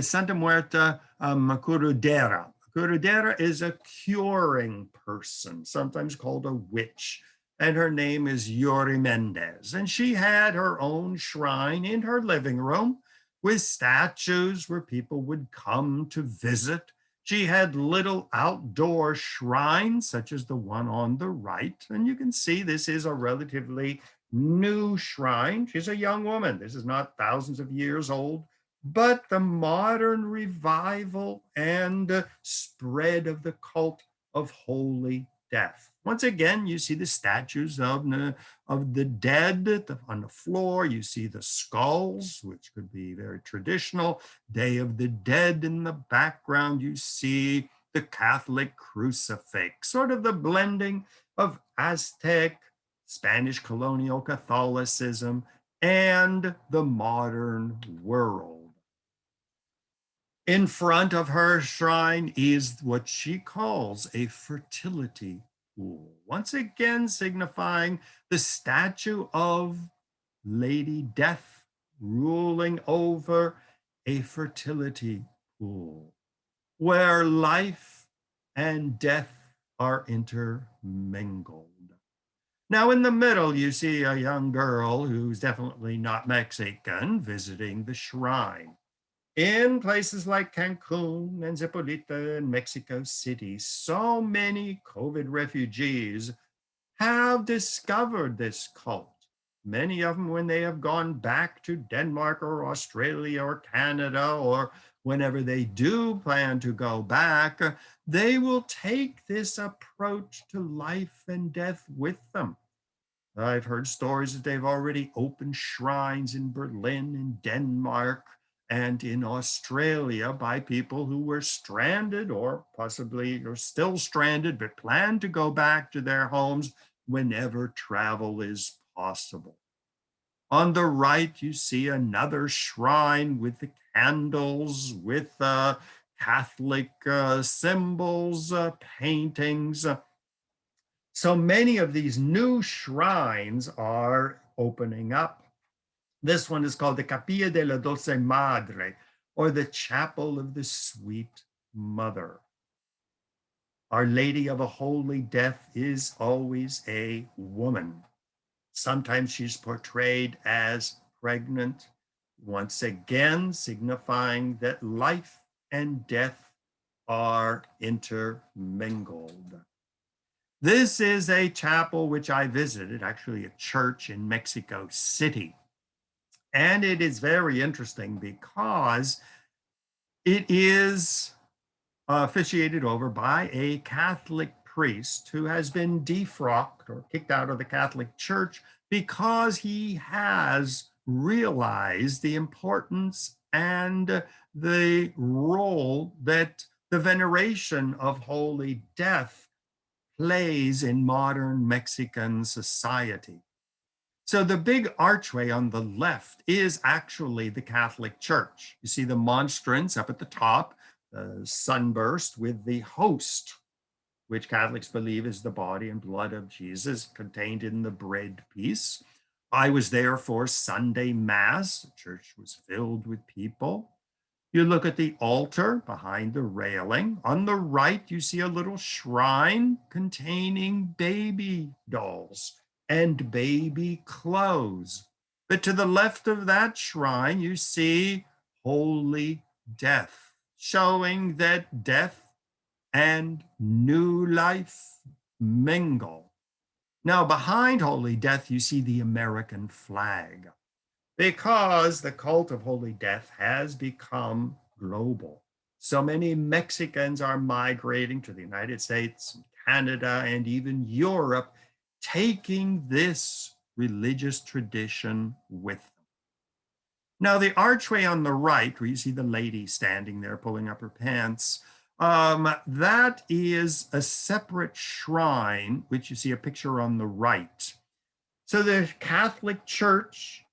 Santa Muerte Curandera. Curandera is a curing person, sometimes called a witch, and her name is Yuri Mendez. And she had her own shrine in her living room with statues where people would come to visit. She had little outdoor shrines, such as the one on the right. And you can see this is a relatively new shrine. She's a young woman. This is not thousands of years old, but the modern revival and spread of the cult of holy death. Once again, you see the statues of the dead on the floor. You see the skulls, which could be very traditional. Day of the Dead in the background. You see the Catholic crucifix, sort of the blending of Aztec, Spanish colonial Catholicism, and the modern world. In front of her shrine is what she calls a fertility pool, once again signifying the statue of Lady Death ruling over a fertility pool where life and death are intermingled. Now, in the middle, you see a young girl who's definitely not Mexican visiting the shrine. In places like Cancun and ZIPOLITE and Mexico City, so many COVID refugees have discovered this cult. Many of them, when they have gone back to Denmark or Australia or Canada, or whenever they do plan to go back, they will take this approach to life and death with them. I've heard stories that they've already opened shrines in Berlin, in Denmark, and in Australia by people who were stranded or possibly are still stranded, but plan to go back to their homes whenever travel is possible. On the right, you see another shrine with the candles, with Catholic symbols, paintings. So many of these new shrines are opening up. This one is called the Capilla de la Dulce Madre, or the Chapel of the Sweet Mother. Our Lady of a Holy Death is always a woman. Sometimes she's portrayed as pregnant, once again signifying that life and death are intermingled. This is a chapel which I visited, actually a church in Mexico City. And it is very interesting because it is officiated over by a Catholic priest who has been defrocked or kicked out of the Catholic Church because he has realized the importance and the role that the veneration of Holy Death plays in modern Mexican society. So the big archway on the left is actually the Catholic Church. You see the monstrance up at the top, sunburst with the host, which Catholics believe is the body and blood of Jesus contained in the bread piece. I was there for Sunday Mass. The church was filled with people. You look at the altar behind the railing. On the right, you see a little shrine containing baby dolls and baby clothes. But to the left of that shrine, you see Holy Death, showing that death and new life mingle. Now, behind Holy Death, you see the American flag, because the cult of Holy Death has become global. So many Mexicans are migrating to the United States, Canada, and even Europe, taking this religious tradition with them. Now, the archway on the right, where you see the lady standing there pulling up her pants, that is a separate shrine, which you see a picture on the right. So the Catholic Church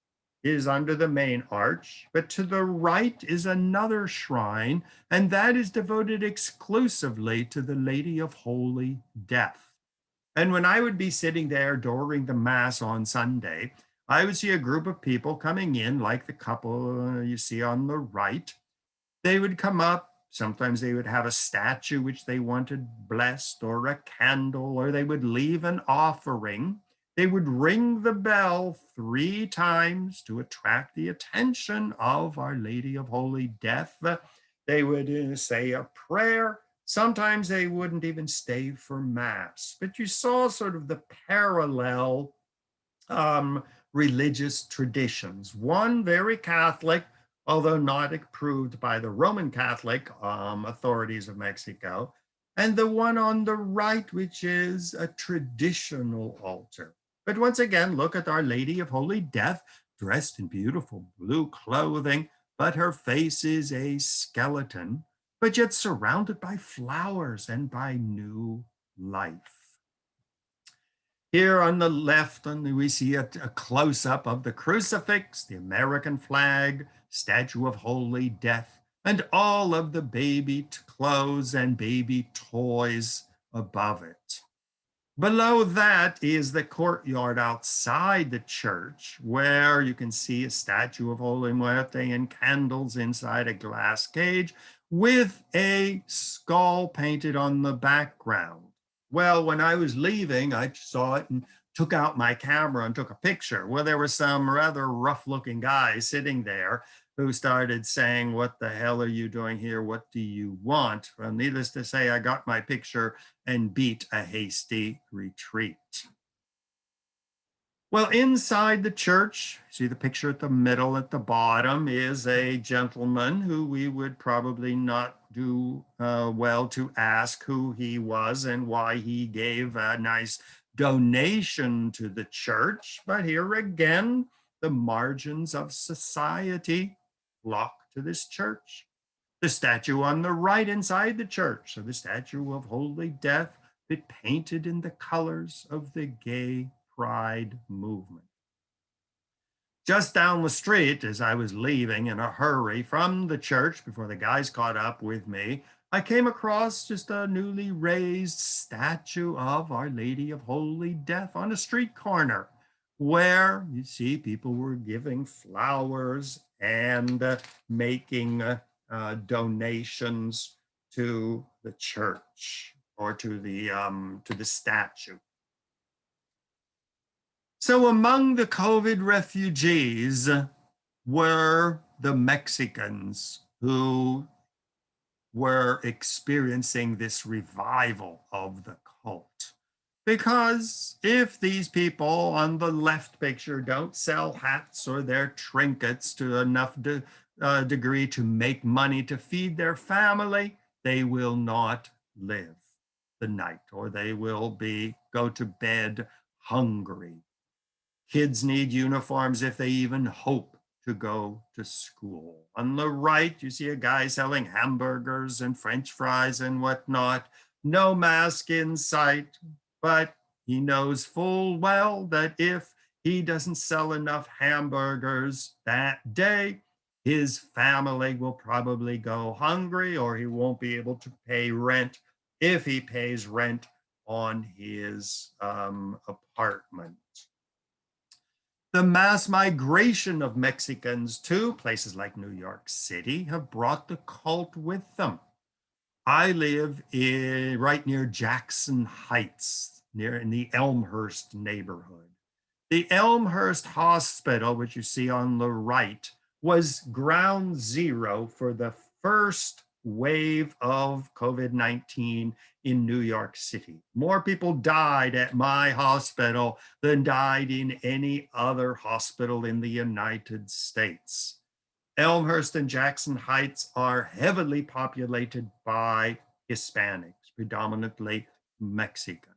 is under the main arch, but to the right is another shrine, and that is devoted exclusively to the Lady of Holy Death. And when I would be sitting there during the Mass on Sunday, I would see a group of people coming in, like the couple you see on the right. They would come up. Sometimes they would have a statue which they wanted blessed, or a candle, or they would leave an offering. They would ring the bell 3 times to attract the attention of Our Lady of Holy Death. They would say a prayer. Sometimes they wouldn't even stay for Mass. But you saw sort of the parallel religious traditions. One very Catholic, although not approved by the Roman Catholic authorities of Mexico, and the one on the right, which is a traditional altar. But once again, look at Our Lady of Holy Death, dressed in beautiful blue clothing, but her face is a skeleton, but yet surrounded by flowers and by new life. Here on the left, we see a close-up of the crucifix, the American flag, statue of Holy Death, and all of the baby clothes and baby toys above it. Below that is the courtyard outside the church, where you can see a statue of Holy Muerte and candles inside a glass cage with a skull painted on the background. Well, when I was leaving, I saw it and took out my camera and took a picture. Well, there were some rather rough-looking guys sitting there who started saying, "What the hell are you doing here? What do you want?" Well, needless to say, I got my picture and beat a hasty retreat. Well, inside the church, see the picture at the middle at the bottom, is a gentleman who we would probably not do well to ask who he was and why he gave a nice donation to the church. But here again, the margins of society flock to this church. The statue on the right inside the church, so the statue of Holy Death, but painted in the colors of the gay pride movement. Just down the street, as I was leaving in a hurry from the church before the guys caught up with me, I came across just a newly raised statue of Our Lady of Holy Death on a street corner, where you see people were giving flowers and making donations to the church or to the statue. So among the COVID refugees were the Mexicans who were experiencing this revival of the cult. Because if these people on the left picture don't sell hats or their trinkets to enough degree to make money to feed their family, they will not live the night, or they will go to bed hungry. Kids need uniforms if they even hope to go to school. On the right, you see a guy selling hamburgers and French fries and whatnot. No mask in sight, but he knows full well that if he doesn't sell enough hamburgers that day, his family will probably go hungry, or he won't be able to pay rent if he pays rent on his apartment. The mass migration of Mexicans to places like New York City have brought the cult with them. I live right near Jackson Heights, near in the Elmhurst neighborhood. The Elmhurst Hospital, which you see on the right, was ground zero for the first wave of COVID-19 in New York City. More people died at my hospital than died in any other hospital in the United States. Elmhurst and Jackson Heights are heavily populated by Hispanics, predominantly Mexican.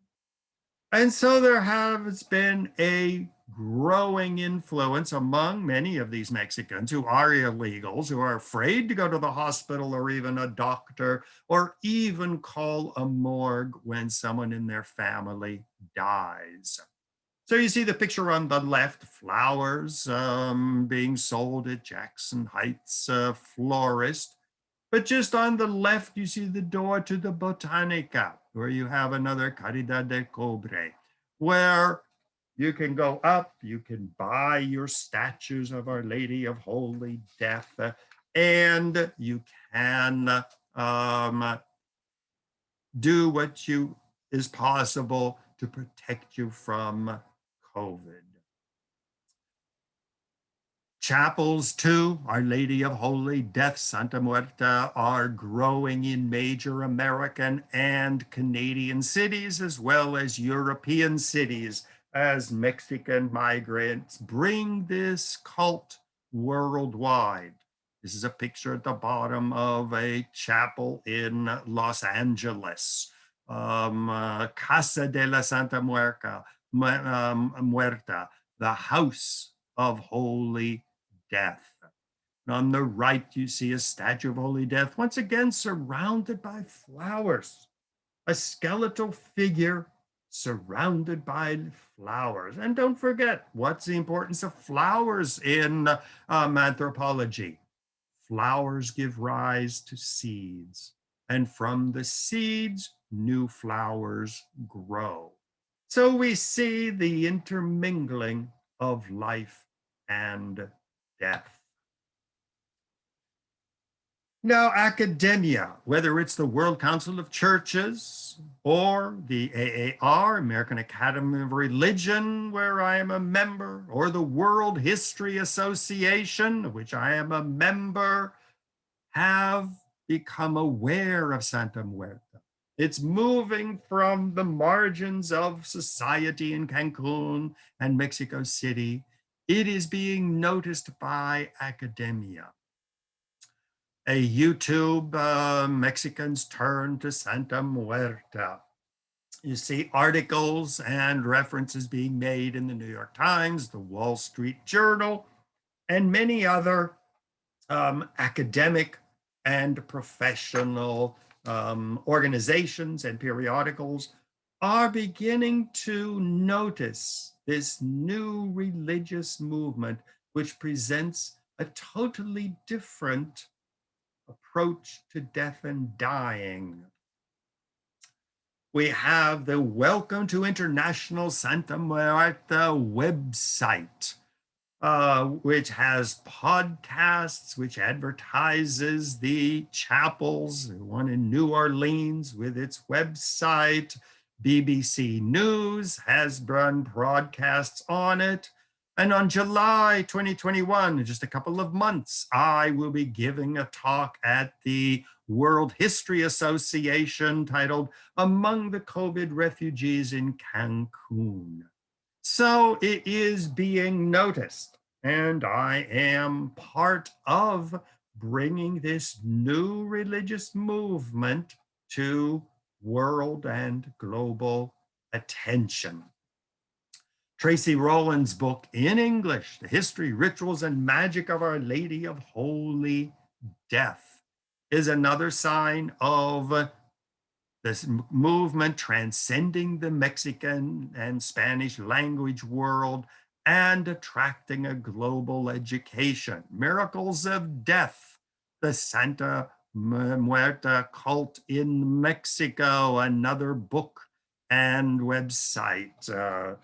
And so there has been a growing influence among many of these Mexicans who are illegals, who are afraid to go to the hospital or even a doctor, or even call a morgue when someone in their family dies. So you see the picture on the left, flowers being sold at Jackson Heights florist. But just on the left, you see the door to the Botanica, where you have another Caridad de Cobre, where you can go up, you can buy your statues of Our Lady of Holy Death, and you can do what is possible to protect you from COVID. Chapels to Our Lady of Holy Death, Santa Muerte, are growing in major American and Canadian cities, as well as European cities, as Mexican migrants bring this cult worldwide. This is a picture at the bottom of a chapel in Los Angeles, Casa de la Santa Muerta, the House of Holy Death. And on the right, you see a statue of Holy Death, once again surrounded by flowers, a skeletal figure surrounded by flowers. And don't forget, what's the importance of flowers in anthropology? Flowers give rise to seeds, and from the seeds, new flowers grow. So we see the intermingling of life and death. Now, academia, whether it's the World Council of Churches or the AAR, American Academy of Religion, where I am a member, or the World History Association, of which I am a member, have become aware of Santa Muerte. It's moving from the margins of society in Cancun and Mexico City. It is being noticed by academia. A YouTube Mexicans turn to Santa Muerte. You see articles and references being made in the New York Times, the Wall Street Journal, and many other academic and professional organizations and periodicals are beginning to notice this new religious movement, which presents a totally different approach to death and dying. We have the Welcome to International Santa Muerte website, which has podcasts, which advertises the chapels, one in New Orleans with its website. BBC News has run broadcasts on it. And on July 2021, in just a couple of months, I will be giving a talk at the World History Association titled Among the COVID Refugees in Cancun. So it is being noticed, and I am part of bringing this new religious movement to world and global attention. Tracy Rowland's book in English, The History, Rituals, and Magic of Our Lady of Holy Death, is another sign of this movement transcending the Mexican and Spanish language world and attracting a global education. Miracles of Death, the Santa Muerte cult in Mexico, another book and website.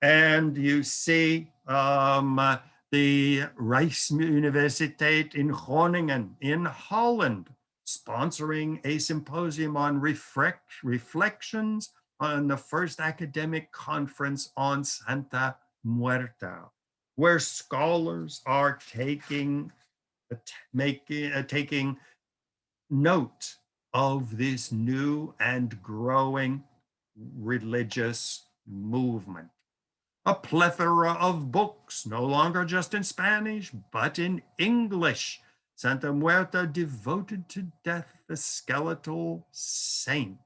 And you see the Rijksuniversiteit in Groningen in Holland sponsoring a symposium on reflections on the first academic conference on Santa Muerte, where scholars are taking note of this new and growing religious movement. A plethora of books, no longer just in Spanish, but in English. Santa Muerte, Devoted to Death, the Skeletal Saint.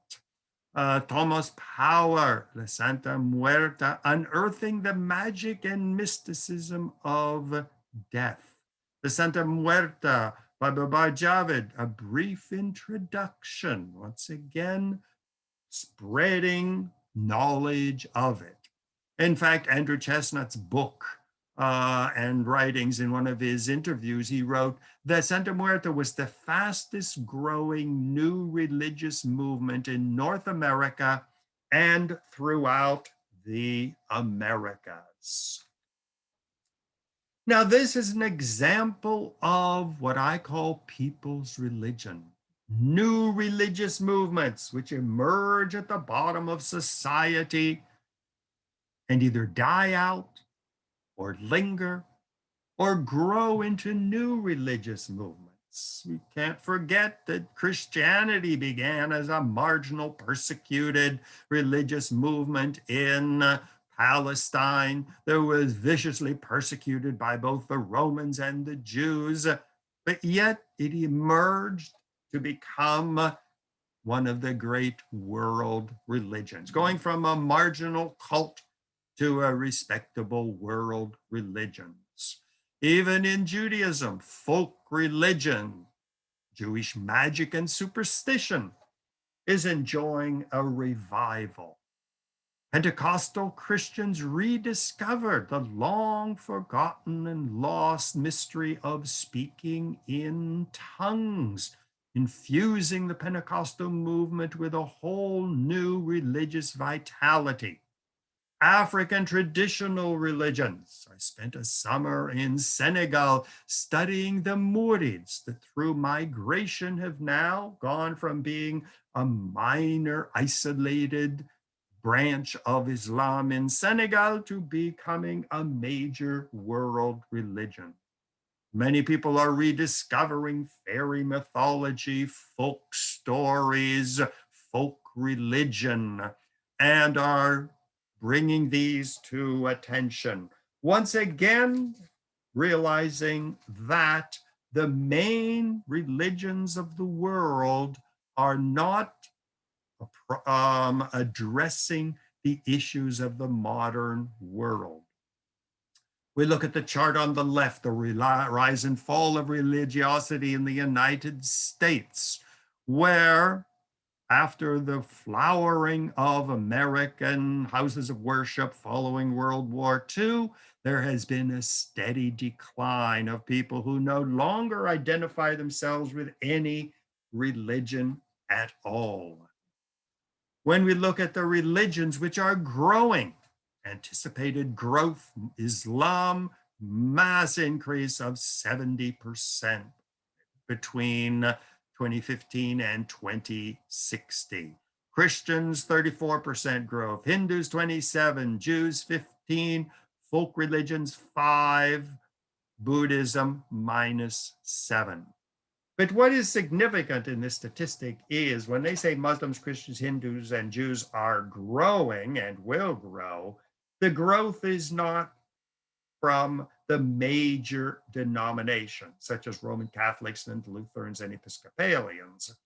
Thomas Power, La Santa Muerte, Unearthing the Magic and Mysticism of Death. The Santa Muerte by Baba Javid, a brief introduction, once again, spreading knowledge of it. In fact, Andrew Chestnut's book and writings, in one of his interviews, he wrote that Santa Muerte was the fastest growing new religious movement in North America and throughout the Americas. Now, this is an example of what I call people's religion. New religious movements which emerge at the bottom of society and either die out or linger or grow into new religious movements. We can't forget that Christianity began as a marginal, persecuted religious movement in Palestine that was viciously persecuted by both the Romans and the Jews, but yet it emerged to become one of the great world religions, going from a marginal cult to a respectable world religions. Even in Judaism, folk religion, Jewish magic and superstition is enjoying a revival. Pentecostal Christians rediscovered the long forgotten and lost mystery of speaking in tongues, infusing the Pentecostal movement with a whole new religious vitality. African traditional religions. I spent a summer in Senegal studying the Mourids that through migration have now gone from being a minor isolated branch of Islam in Senegal to becoming a major world religion. Many people are rediscovering fairy mythology, folk stories, folk religion, and are bringing these to attention. Once again, realizing that the main religions of the world are not addressing the issues of the modern world. We look at the chart on the left, the rise and fall of religiosity in the United States, where after the flowering of American houses of worship following World War II, there has been a steady decline of people who no longer identify themselves with any religion at all. When we look at the religions which are growing, anticipated growth, Islam, mass increase of 70% between 2015 and 2060. Christians, 34% growth, Hindus, 27, Jews, 15, folk religions, 5, Buddhism, -7. But what is significant in this statistic is when they say Muslims, Christians, Hindus, and Jews are growing and will grow, the growth is not from the major denominations, such as Roman Catholics and Lutherans and Episcopalians.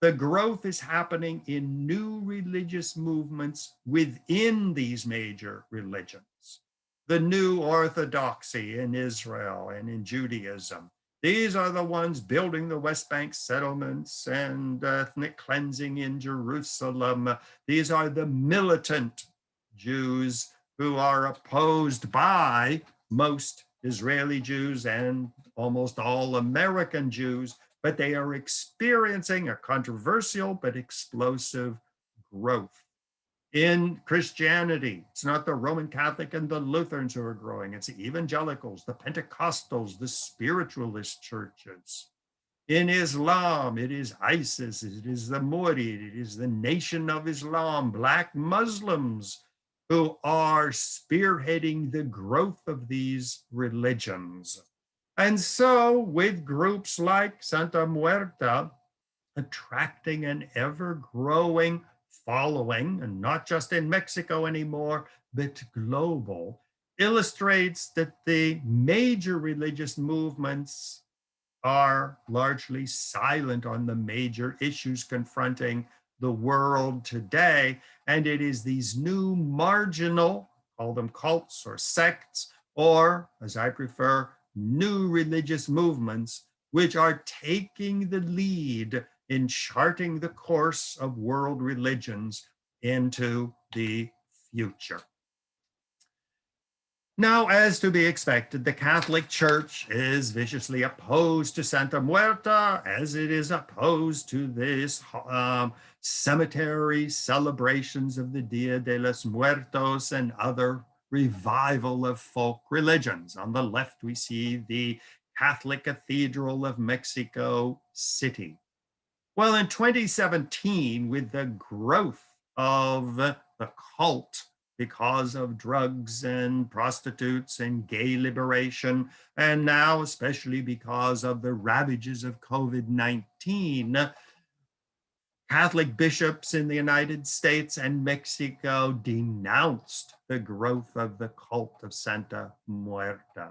The growth is happening in new religious movements within these major religions. The new orthodoxy in Israel and in Judaism. These are the ones building the West Bank settlements and ethnic cleansing in Jerusalem. These are the militant Jews who are opposed by most Israeli Jews and almost all American Jews, but they are experiencing a controversial but explosive growth. In Christianity, it's not the Roman Catholic and the Lutherans who are growing, it's the evangelicals, the Pentecostals, the spiritualist churches. In Islam, it is ISIS, it is the Muertos, it is the Nation of Islam, Black Muslims who are spearheading the growth of these religions. And so, with groups like Santa Muerte attracting an ever-growing following, and not just in Mexico anymore, but global, illustrates that the major religious movements are largely silent on the major issues confronting the world today. And it is these new marginal, call them cults or sects, or as I prefer, new religious movements, which are taking the lead in charting the course of world religions into the future. Now, as to be expected, the Catholic Church is viciously opposed to Santa Muerte, as it is opposed to this cemetery celebrations of the Dia de los Muertos and other revival of folk religions. On the left, we see the Catholic Cathedral of Mexico City. Well, in 2017, with the growth of the cult because of drugs and prostitutes and gay liberation, and now especially because of the ravages of COVID-19, Catholic bishops in the United States and Mexico denounced the growth of the cult of Santa Muerte.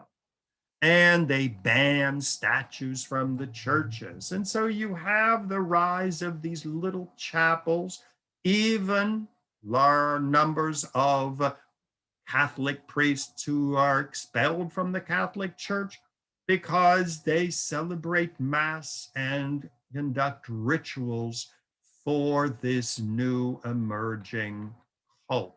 And they banned statues from the churches. And so you have the rise of these little chapels, even large numbers of Catholic priests who are expelled from the Catholic Church because they celebrate Mass and conduct rituals for this new emerging cult.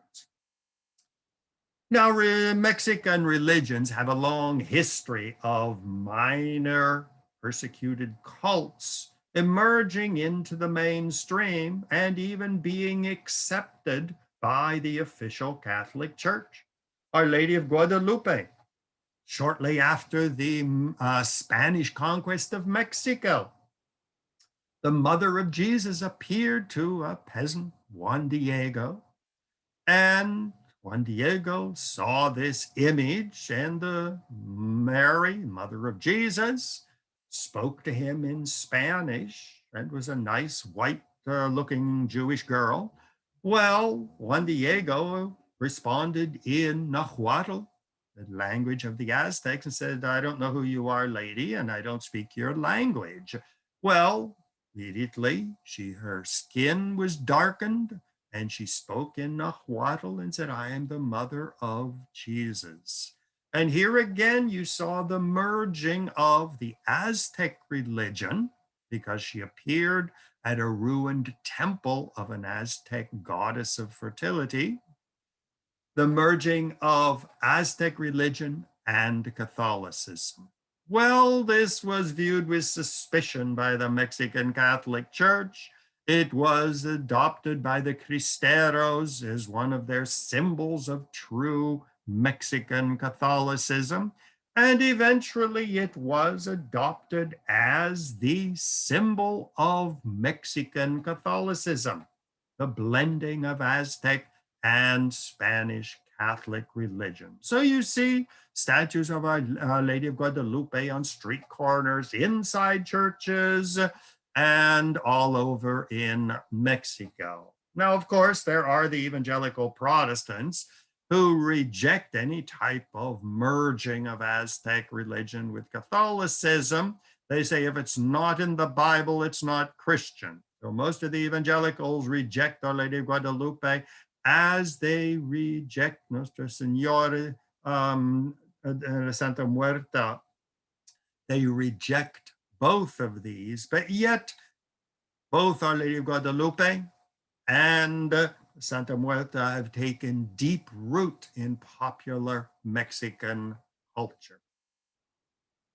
Now, Mexican religions have a long history of minor persecuted cults emerging into the mainstream and even being accepted by the official Catholic Church. Our Lady of Guadalupe, shortly after the Spanish conquest of Mexico, the mother of Jesus appeared to a peasant, Juan Diego, and Juan Diego saw this image, and Mary, mother of Jesus, spoke to him in Spanish, and was a nice white looking Jewish girl. Well, Juan Diego responded in Nahuatl, the language of the Aztecs, and said, "I don't know who you are, lady, and I don't speak your language." Well, immediately, her skin was darkened, and she spoke in Nahuatl and said, "I am the mother of Jesus." And here again, you saw the merging of the Aztec religion, because she appeared at a ruined temple of an Aztec goddess of fertility, the merging of Aztec religion and Catholicism. Well, this was viewed with suspicion by the Mexican Catholic Church. It was adopted by the Cristeros as one of their symbols of true Mexican Catholicism. And eventually it was adopted as the symbol of Mexican Catholicism, the blending of Aztec and Spanish Catholic religion. So you see statues of Our Lady of Guadalupe on street corners, inside churches, and all over in Mexico. Now, of course, there are the evangelical Protestants who reject any type of merging of Aztec religion with Catholicism. They say if it's not in the Bible, it's not Christian. So most of the evangelicals reject Our Lady of Guadalupe as they reject Nuestra Señora, Santa Muerte. They reject both of these, but yet both Our Lady of Guadalupe and Santa Muerte have taken deep root in popular Mexican culture.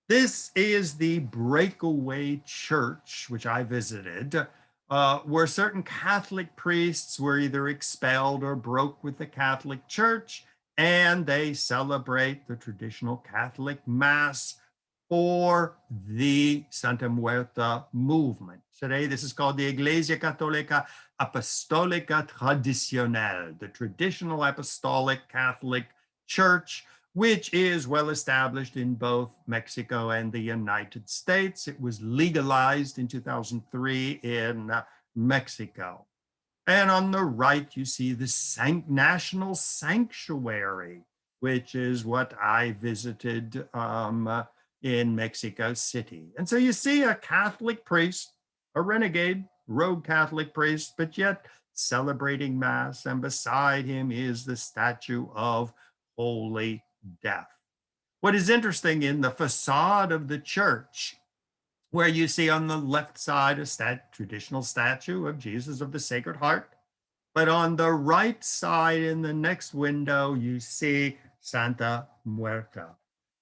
This is the breakaway church, which I visited, where certain Catholic priests were either expelled or broke with the Catholic Church, and they celebrate the traditional Catholic Mass for the Santa Muerte movement. Today, this is called the Iglesia Católica Apostólica Tradicional, the traditional apostolic Catholic Church, which is well established in both Mexico and the United States. It was legalized in 2003 in Mexico. And on the right, you see the National Sanctuary, which is what I visited in Mexico City. And so you see a Catholic priest, a renegade, rogue Catholic priest, but yet celebrating Mass. And beside him is the statue of Holy Death. What is interesting in the facade of the church, where you see on the left side a traditional statue of Jesus of the Sacred Heart, but on the right side in the next window, you see Santa Muerte,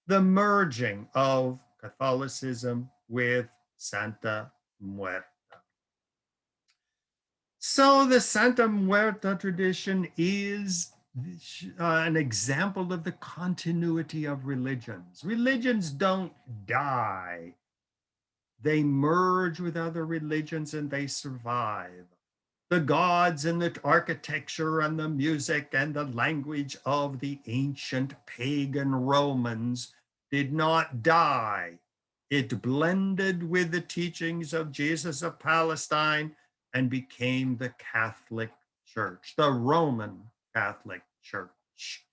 the merging of Catholicism with Santa Muerte. So the Santa Muerte tradition is an example of the continuity of religions. Religions don't die. They merge with other religions and they survive. The gods and the architecture and the music and the language of the ancient pagan Romans did not die. It blended with the teachings of Jesus of Palestine and became the Catholic Church, the Roman Catholic Church.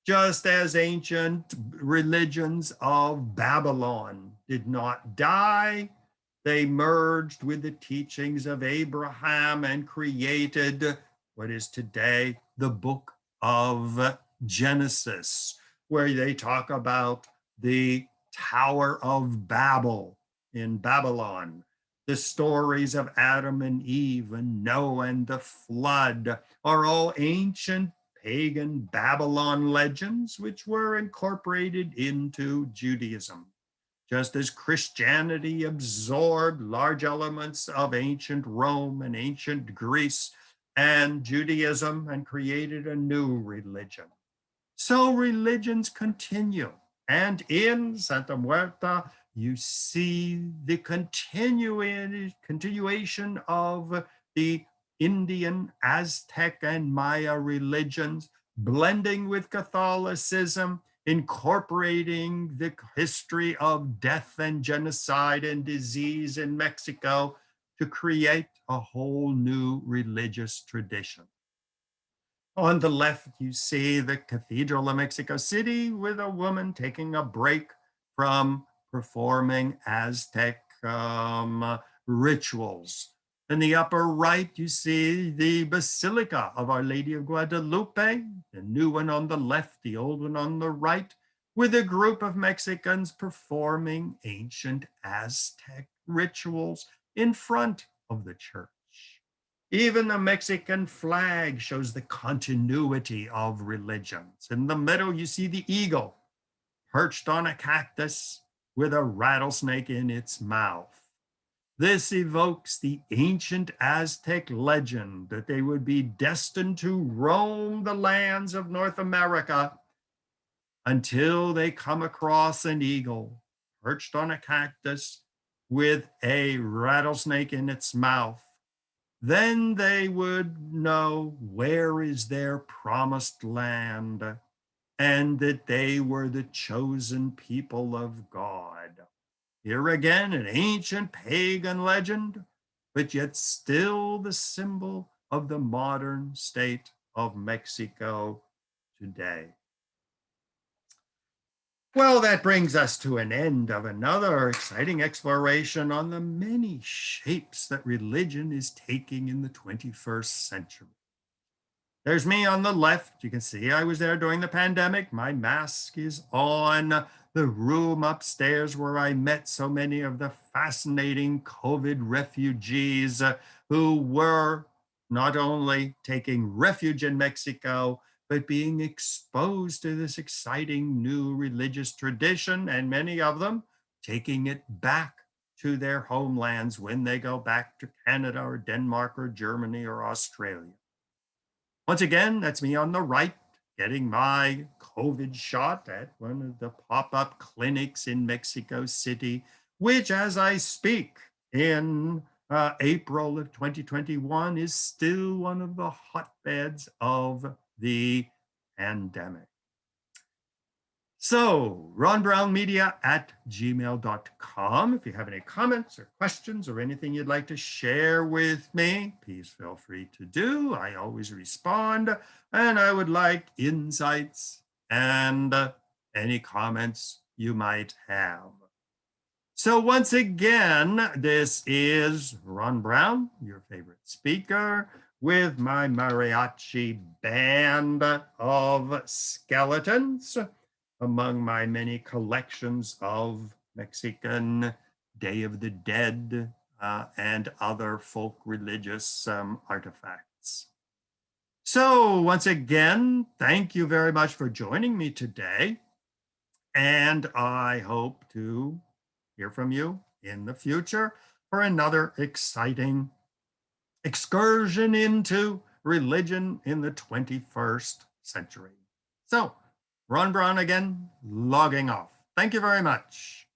Just as ancient religions of Babylon did not die, they merged with the teachings of Abraham and created what is today the book of Genesis, where they talk about the Tower of Babel in Babylon. The stories of Adam and Eve and Noah and the flood are all ancient pagan Babylon legends, which were incorporated into Judaism. Just as Christianity absorbed large elements of ancient Rome and ancient Greece and Judaism and created a new religion. So religions continue. And in Santa Muerte, you see the continuation of the Indian, Aztec, and Maya religions, blending with Catholicism, incorporating the history of death and genocide and disease in Mexico to create a whole new religious tradition. On the left, you see the Cathedral of Mexico City with a woman taking a break from performing Aztec rituals. In the upper right, you see the Basilica of Our Lady of Guadalupe, the new one on the left, the old one on the right, with a group of Mexicans performing ancient Aztec rituals in front of the church. Even the Mexican flag shows the continuity of religions. In the middle, you see the eagle perched on a cactus with a rattlesnake in its mouth. This evokes the ancient Aztec legend that they would be destined to roam the lands of North America until they come across an eagle perched on a cactus with a rattlesnake in its mouth. Then they would know where is their promised land and that they were the chosen people of God. Here again, an ancient pagan legend, but yet still the symbol of the modern state of Mexico today. Well, that brings us to an end of another exciting exploration on the many shapes that religion is taking in the 21st century. There's me on the left. You can see I was there during the pandemic. My mask is on. The room upstairs where I met so many of the fascinating COVID refugees who were not only taking refuge in Mexico, but being exposed to this exciting new religious tradition, and many of them taking it back to their homelands when they go back to Canada or Denmark or Germany or Australia. Once again, that's me on the right, getting my COVID shot at one of the pop-up clinics in Mexico City, which, as I speak in April of 2021, is still one of the hotbeds of the pandemic. So, ronbrownmedia@gmail.com. If you have any comments or questions or anything you'd like to share with me, please feel free to do. I always respond, and I would like insights and any comments you might have. So once again, this is Ron Brown, your favorite speaker, with my mariachi band of skeletons among my many collections of Mexican Day of the Dead and other folk religious artifacts. So once again, thank you very much for joining me today. And I hope to hear from you in the future for another exciting excursion into religion in the 21st century. So, Ron Brown again, logging off. Thank you very much.